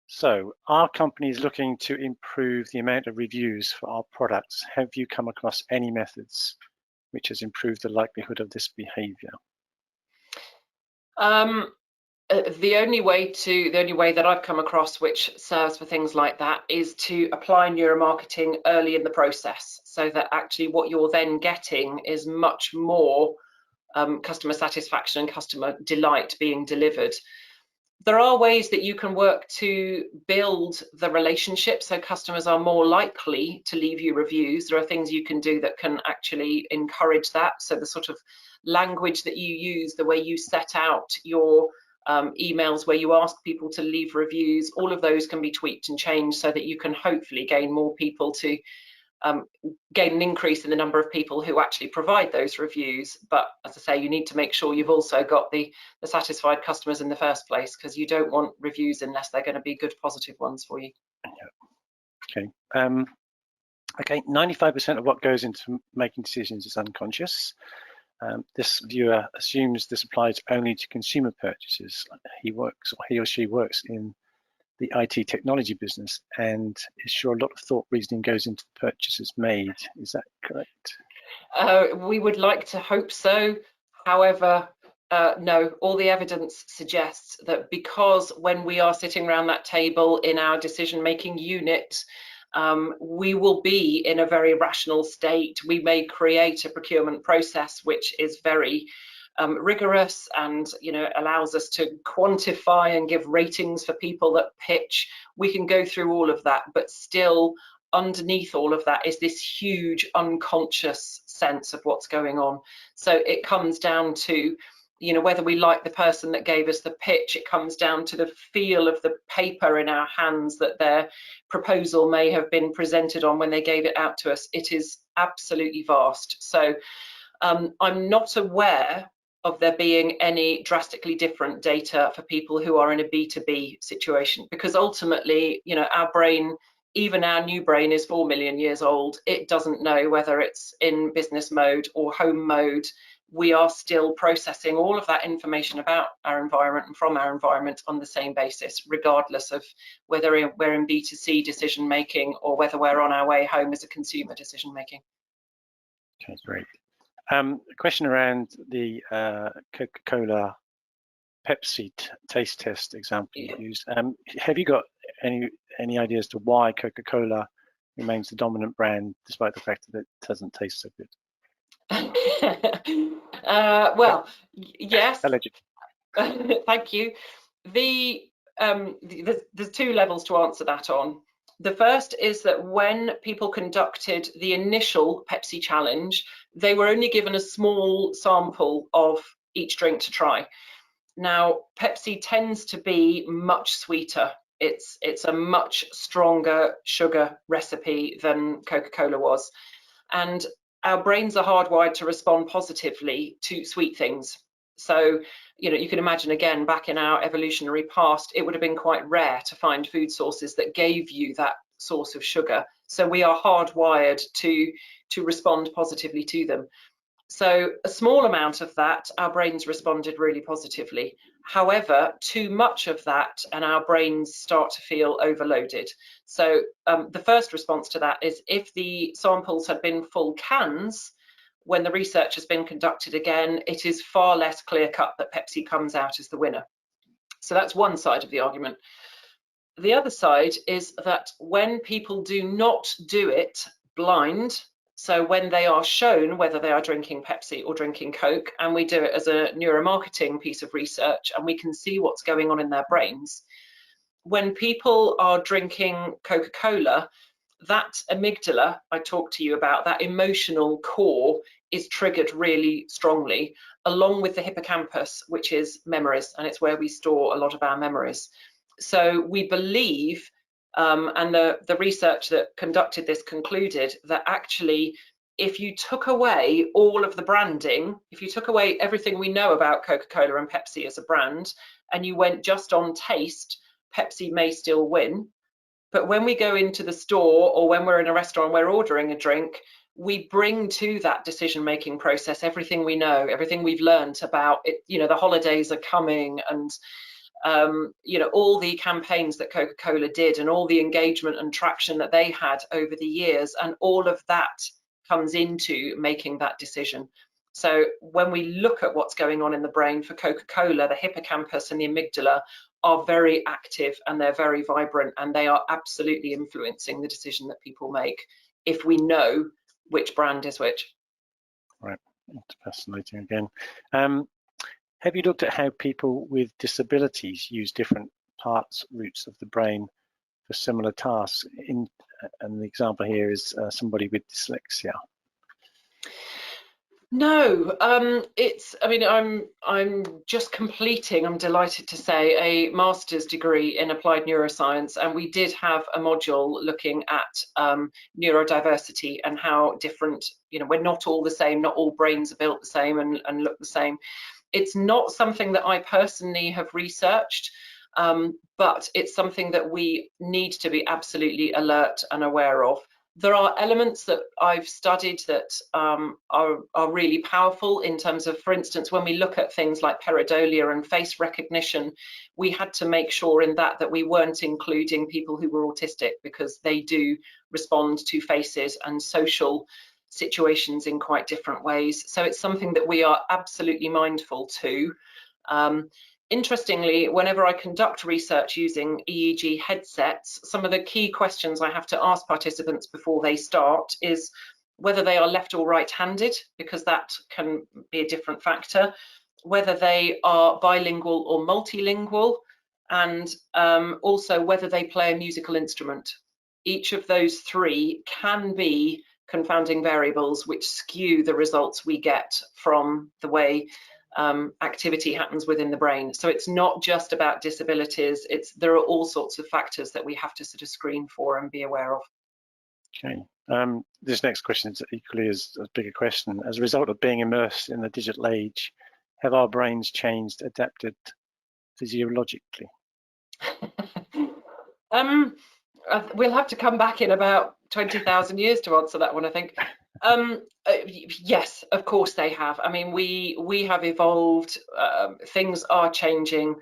So our company is looking to improve the amount of reviews for our products. Have you come across any methods which has improved the likelihood of this behavior? The only way that I've come across which serves for things like that is to apply neuromarketing early in the process, so that actually what you're then getting is much more customer satisfaction and customer delight being delivered. There are ways that you can work to build the relationship so customers are more likely to leave you reviews. There are things you can do that can actually encourage that. So the sort of language that you use, the way you set out your emails where you ask people to leave reviews, all of those can be tweaked and changed so that you can hopefully gain more people to gain an increase in the number of people who actually provide those reviews. But as I say, you need to make sure you've also got the satisfied customers in the first place, because you don't want reviews unless they're going to be good positive ones for you. Okay. Okay, 95% of what goes into making decisions is unconscious. This viewer assumes this applies only to consumer purchases. He or she works in the IT technology business and is sure a lot of thought reasoning goes into the purchases made. Is that correct? We would like to hope so. However, no, all the evidence suggests that because when we are sitting around that table in our decision-making unit, we will be in a very rational state. We may create a procurement process which is very rigorous and allows us to quantify and give ratings for people that pitch. We can go through all of that, but still underneath all of that is this huge unconscious sense of what's going on. So it comes down to whether we like the person that gave us the pitch. It comes down to the feel of the paper in our hands that their proposal may have been presented on when they gave it out to us. It is absolutely vast. So I'm not aware of there being any drastically different data for people who are in a B2B situation, because ultimately, our brain, even our new brain, is 4 million years old. It doesn't know whether it's in business mode or home mode. We are still processing all of that information about our environment and from our environment on the same basis, regardless of whether we're in B2C decision making or whether we're on our way home as a consumer decision making. Okay, great. A question around the Coca-Cola Pepsi taste test example you used. Have you got any ideas to why Coca-Cola remains the dominant brand despite the fact that it doesn't taste so good? Well, yes. Allegedly. Thank you. There's two levels to answer that on. The first is that when people conducted the initial Pepsi challenge, they were only given a small sample of each drink to try. Now, Pepsi tends to be much sweeter. It's a much stronger sugar recipe than Coca-Cola was. And our brains are hardwired to respond positively to sweet things. So, you can imagine, again, back in our evolutionary past, it would have been quite rare to find food sources that gave you that source of sugar. So we are hardwired to respond positively to them. So a small amount of that, our brains responded really positively. However, too much of that and our brains start to feel overloaded. So the first response to that is if the samples had been full cans, when the research has been conducted again, it is far less clear-cut that Pepsi comes out as the winner. So that's one side of the argument. The other side is that when people do not do it blind, so when they are shown whether they are drinking Pepsi or drinking Coke, and we do it as a neuromarketing piece of research, and we can see what's going on in their brains, when people are drinking Coca-Cola, that amygdala I talked to you about, that emotional core, is triggered really strongly, along with the hippocampus, which is memories, and it's where we store a lot of our memories. So we believe, and the research that conducted this concluded, that actually if you took away all of the branding, if you took away everything we know about Coca-Cola and Pepsi as a brand, and you went just on taste, Pepsi may still win. But when we go into the store, or when we're in a restaurant, we're ordering a drink, we bring to that decision-making process everything we know, everything we've learned about it. You know, the holidays are coming, and you know, all the campaigns that Coca-Cola did, and all the engagement and traction that they had over the years, and all of that comes into making that decision. So when we look at what's going on in the brain for Coca-Cola, the hippocampus and the amygdala are very active, and they're very vibrant, and they are absolutely influencing the decision that people make if we know which brand is which. Right, that's fascinating again. Have you looked at how people with disabilities use different routes of the brain for similar tasks? And the example here is somebody with dyslexia. No, I mean, I'm just completing, I'm delighted to say, a master's degree in applied neuroscience, and we did have a module looking at neurodiversity and how different, you know, we're not all the same, not all brains are built the same and look the same. It's not something that I personally have researched, but it's something that we need to be absolutely alert and aware of. There are elements that I've studied that are really powerful in terms of, for instance, when we look at things like pareidolia and face recognition, we had to make sure in that we weren't including people who were autistic, because they do respond to faces and social situations in quite different ways. So it's something that we are absolutely mindful to. Interestingly, whenever I conduct research using EEG headsets, some of the key questions I have to ask participants before they start is whether they are left or right-handed, because that can be a different factor, whether they are bilingual or multilingual, and also whether they play a musical instrument. Each of those three can be confounding variables which skew the results we get from the way activity happens within the brain. So it's not just about disabilities, there are all sorts of factors that we have to sort of screen for and be aware of. Okay, this next question is equally as big a question. As a result of being immersed in the digital age, have our brains changed, adapted physiologically? We'll have to come back in about 20,000 years to answer that one, I think. Yes, of course they have. I mean, we have evolved, things are changing,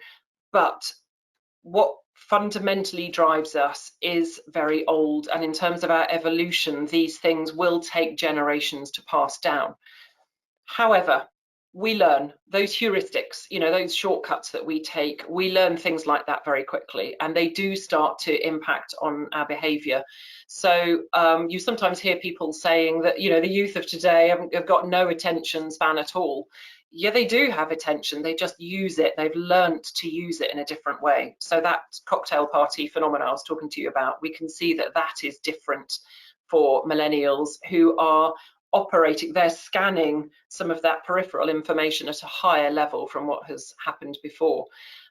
but what fundamentally drives us is very old, and in terms of our evolution, these things will take generations to pass down. However, we learn those heuristics, you know, those shortcuts that we take, we learn things like that very quickly, and they do start to impact on our behavior. So you sometimes hear people saying that, you know, the youth of today have got no attention span at all. Yeah, they do have attention, they just use it, they've learned to use it in a different way. So that cocktail party phenomenon I was talking to you about, we can see that that is different for millennials who are operating, they're scanning some of that peripheral information at a higher level from what has happened before.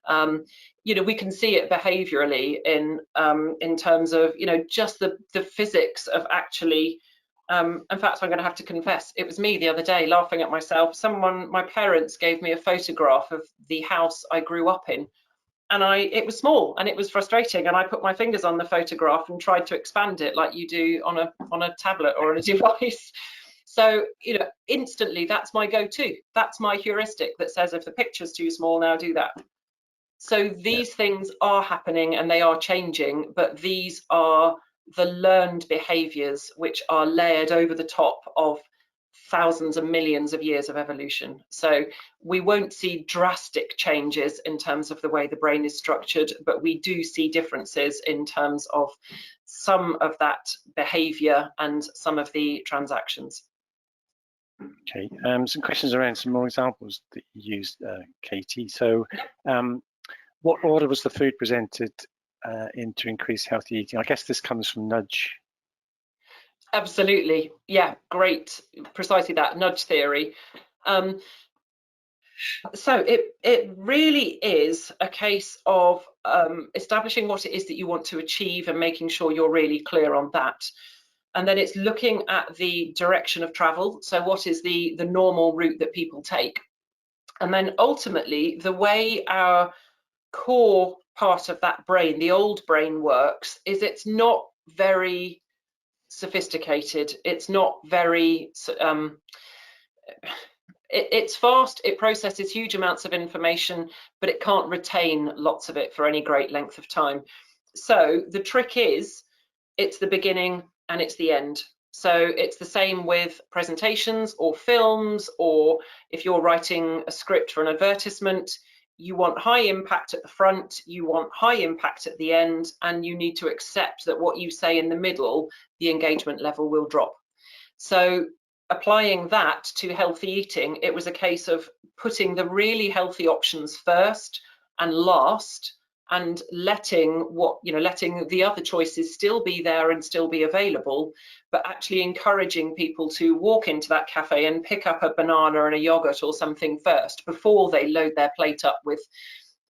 You know, we can see it behaviorally in terms of, you know, just the physics of actually, in fact, I'm going to have to confess, it was me the other day laughing at myself. My parents gave me a photograph of the house I grew up in, and it was small and it was frustrating, and I put my fingers on the photograph and tried to expand it like you do on a tablet or on a device. So, you know, instantly that's my go-to. That's my heuristic that says if the picture's too small, now do that. So these things are happening and they are changing, but these are the learned behaviors which are layered over the top of thousands and millions of years of evolution. So we won't see drastic changes in terms of the way the brain is structured, but we do see differences in terms of some of that behavior and some of the transactions. Okay, some questions around some more examples that you used, Katie. So what order was the food presented in to increase healthy eating? I guess this comes from nudge. Absolutely, yeah, great, precisely that, nudge theory. So it really is a case of establishing what it is that you want to achieve and making sure you're really clear on that. And then it's looking at the direction of travel. So what is the normal route that people take? And then ultimately, the way our core part of that brain, the old brain, works is it's not very sophisticated. It's not very it's fast, it processes huge amounts of information, but it can't retain lots of it for any great length of time. So the trick is, it's the beginning and it's the end. So it's the same with presentations or films, or if you're writing a script for an advertisement, you want high impact at the front, you want high impact at the end, and you need to accept that what you say in the middle, the engagement level will drop. So applying that to healthy eating, it was a case of putting the really healthy options first and last, and letting the other choices still be there and still be available, but actually encouraging people to walk into that cafe and pick up a banana and a yogurt or something first before they load their plate up with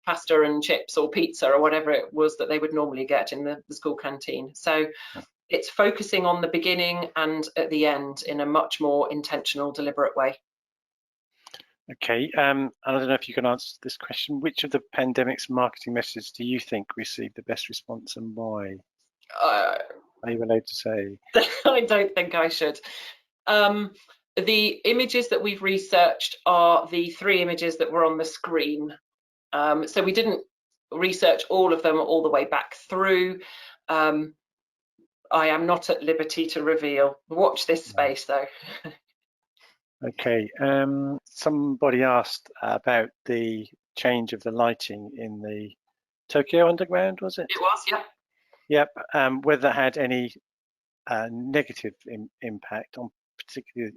pasta and chips or pizza or whatever it was that they would normally get in the school canteen. So it's focusing on the beginning and at the end in a much more intentional, deliberate way. Okay, and I don't know if you can answer this question. Which of the pandemic's marketing messages do you think received the best response and why? Are you allowed to say? I don't think I should. The images that we've researched are the 3 images that were on the screen. So we didn't research all of them all the way back through. I am not at liberty to reveal. Watch this space though. Okay, somebody asked about the change of the lighting in the Tokyo Underground, was it? It was, yeah. Yep, whether that had any negative impact on particularly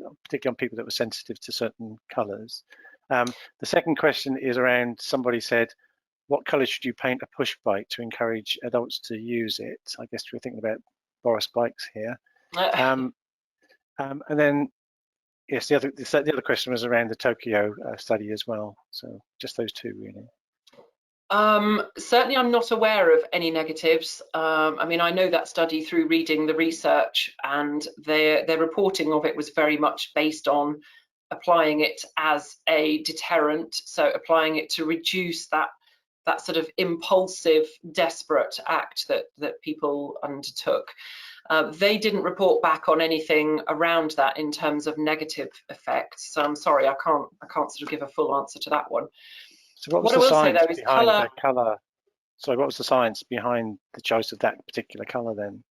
on people that were sensitive to certain colours. The second question is around, somebody said, what colour should you paint a push bike to encourage adults to use it? I guess we're thinking about Boris bikes here. And then yes, the other question was around the Tokyo study as well. So just those 2 really. Certainly I'm not aware of any negatives. I mean, I know that study through reading the research, and their reporting of it was very much based on applying it as a deterrent, so applying it to reduce that sort of impulsive, desperate act that people undertook. They didn't report back on anything around that in terms of negative effects. So I'm sorry, I can't sort of give a full answer to that one. So what was the science behind the colour? Sorry, what was the science behind the choice of that particular colour then?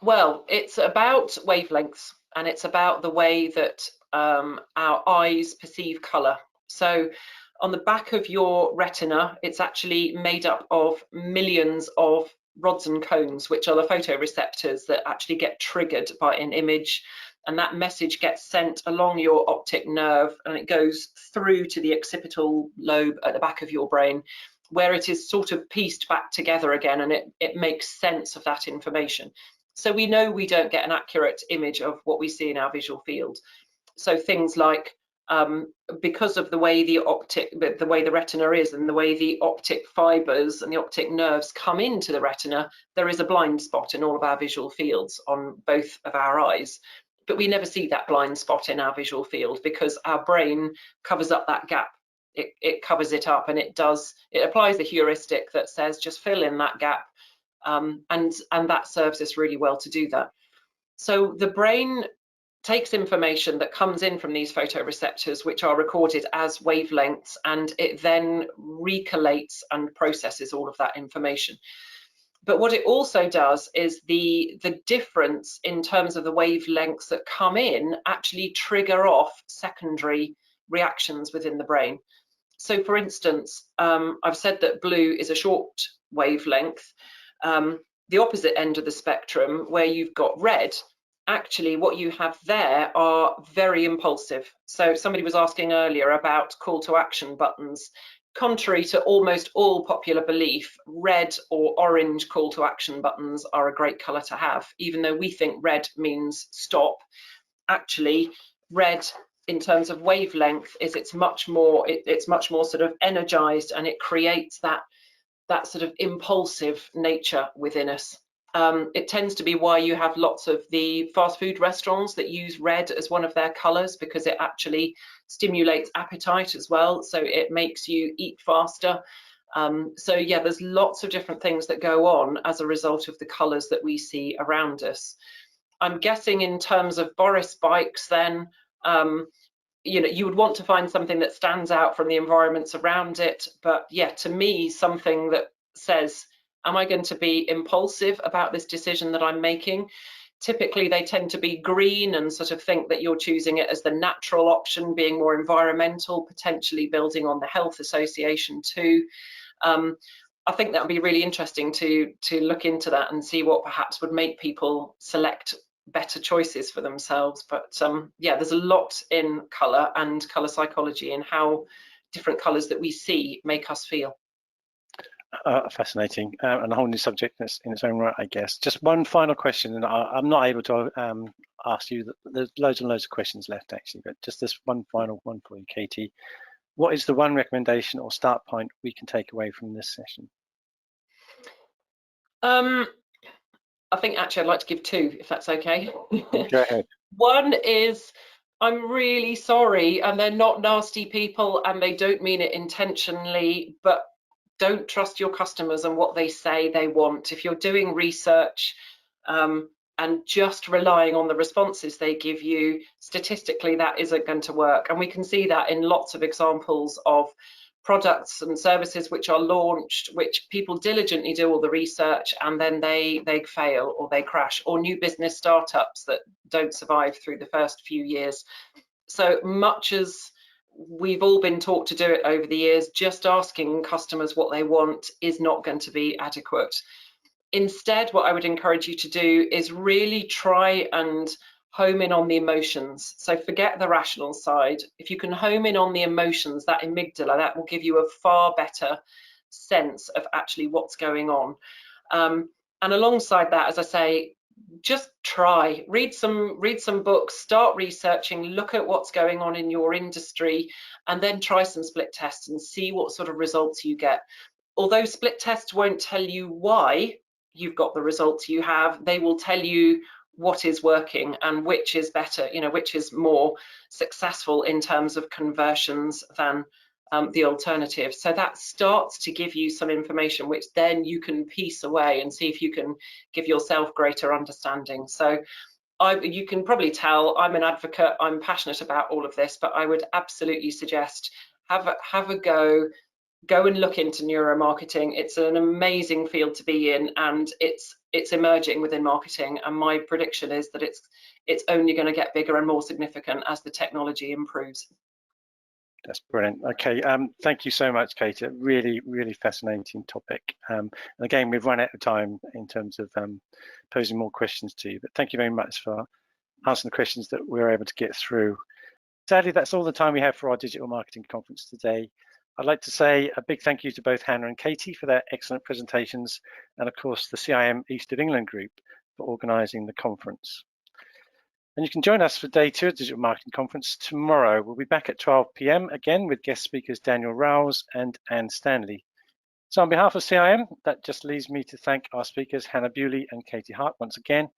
Well, it's about wavelengths, and it's about the way that our eyes perceive colour. So on the back of your retina, it's actually made up of millions of rods and cones, which are the photoreceptors that actually get triggered by an image, and that message gets sent along your optic nerve, and it goes through to the occipital lobe at the back of your brain, where it is sort of pieced back together again, and it makes sense of that information. So we know we don't get an accurate image of what we see in our visual field. So things like because of the way the retina is, and the way the optic fibers and the optic nerves come into the retina, there is a blind spot in all of our visual fields on both of our eyes. But we never see that blind spot in our visual field because our brain covers up that gap. It covers it up, and it applies the heuristic that says just fill in that gap, and that serves us really well to do that. So the brain takes information that comes in from these photoreceptors, which are recorded as wavelengths, and it then recollates and processes all of that information. But what it also does is the difference in terms of the wavelengths that come in actually trigger off secondary reactions within the brain. So for instance, I've said that blue is a short wavelength. The opposite end of the spectrum, where you've got red, actually what you have there are very impulsive. So somebody was asking earlier about call to action buttons. Contrary to almost all popular belief, red or orange call to action buttons are a great colour to have. Even though we think red means stop, actually red in terms of wavelength is it's much more sort of energized, and it creates that sort of impulsive nature within us. It tends to be why you have lots of the fast food restaurants that use red as one of their colours, because it actually stimulates appetite as well, so it makes you eat faster. So yeah, there's lots of different things that go on as a result of the colours that we see around us. I'm guessing in terms of Boris bikes then, you know, you would want to find something that stands out from the environments around it. But yeah, to me, something that says, am I going to be impulsive about this decision that I'm making? Typically, they tend to be green and sort of think that you're choosing it as the natural option, being more environmental, potentially building on the health association too. I think that would be really interesting to look into that and see what perhaps would make people select better choices for themselves. But yeah, there's a lot in colour and colour psychology and how different colours that we see make us feel. Fascinating, and a whole new subject in its own right, I guess. Just one final question, and I'm not able to ask you. There's loads and loads of questions left actually, but just this one final one for you, Katie. What is the one recommendation or start point we can take away from this session? I think actually I'd like to give two, if that's okay. Go ahead. One is, I'm really sorry, and they're not nasty people and they don't mean it intentionally, but don't trust your customers and what they say they want. If you're doing research and just relying on the responses they give you, statistically that isn't going to work. And we can see that in lots of examples of products and services which are launched, which people diligently do all the research and then they fail or they crash, or new business startups that don't survive through the first few years. So much as we've all been taught to do it over the years, just asking customers what they want is not going to be adequate. Instead, what I would encourage you to do is really try and home in on the emotions. So forget the rational side. If you can home in on the emotions, that amygdala, that will give you a far better sense of actually what's going on. And alongside that, as I say, just try, read some books, start researching, look at what's going on in your industry, and then try some split tests and see what sort of results you get. Although split tests won't tell you why you've got the results you have, they will tell you what is working and which is better, you know, which is more successful in terms of conversions than the alternative. So that starts to give you some information which then you can piece away and see if you can give yourself greater understanding. So you can probably tell I'm an advocate, I'm passionate about all of this, but I would absolutely suggest have a go and look into neuromarketing. It's an amazing field to be in, and it's emerging within marketing, and my prediction is that it's only going to get bigger and more significant as the technology improves. That's brilliant. Okay, thank you so much, Kate. A really, really fascinating topic. And again, we've run out of time in terms of posing more questions to you, but thank you very much for answering the questions that we were able to get through. Sadly, that's all the time we have for our digital marketing conference today. I'd like to say a big thank you to both Hannah and Katie for their excellent presentations, and of course the CIM East of England group for organising the conference. And you can join us for day 2 of the Digital Marketing Conference tomorrow. We'll be back at 12 p.m. again with guest speakers Daniel Rouse and Anne Stanley. So on behalf of CIM, that just leaves me to thank our speakers Hannah Bewley and Katie Hart once again,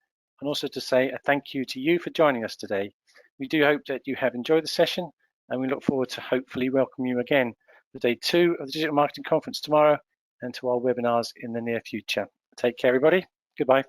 and also to say a thank you to you for joining us today. We do hope that you have enjoyed the session, and we look forward to hopefully welcoming you again for day 2 of the Digital Marketing Conference tomorrow and to our webinars in the near future. Take care, everybody. Goodbye.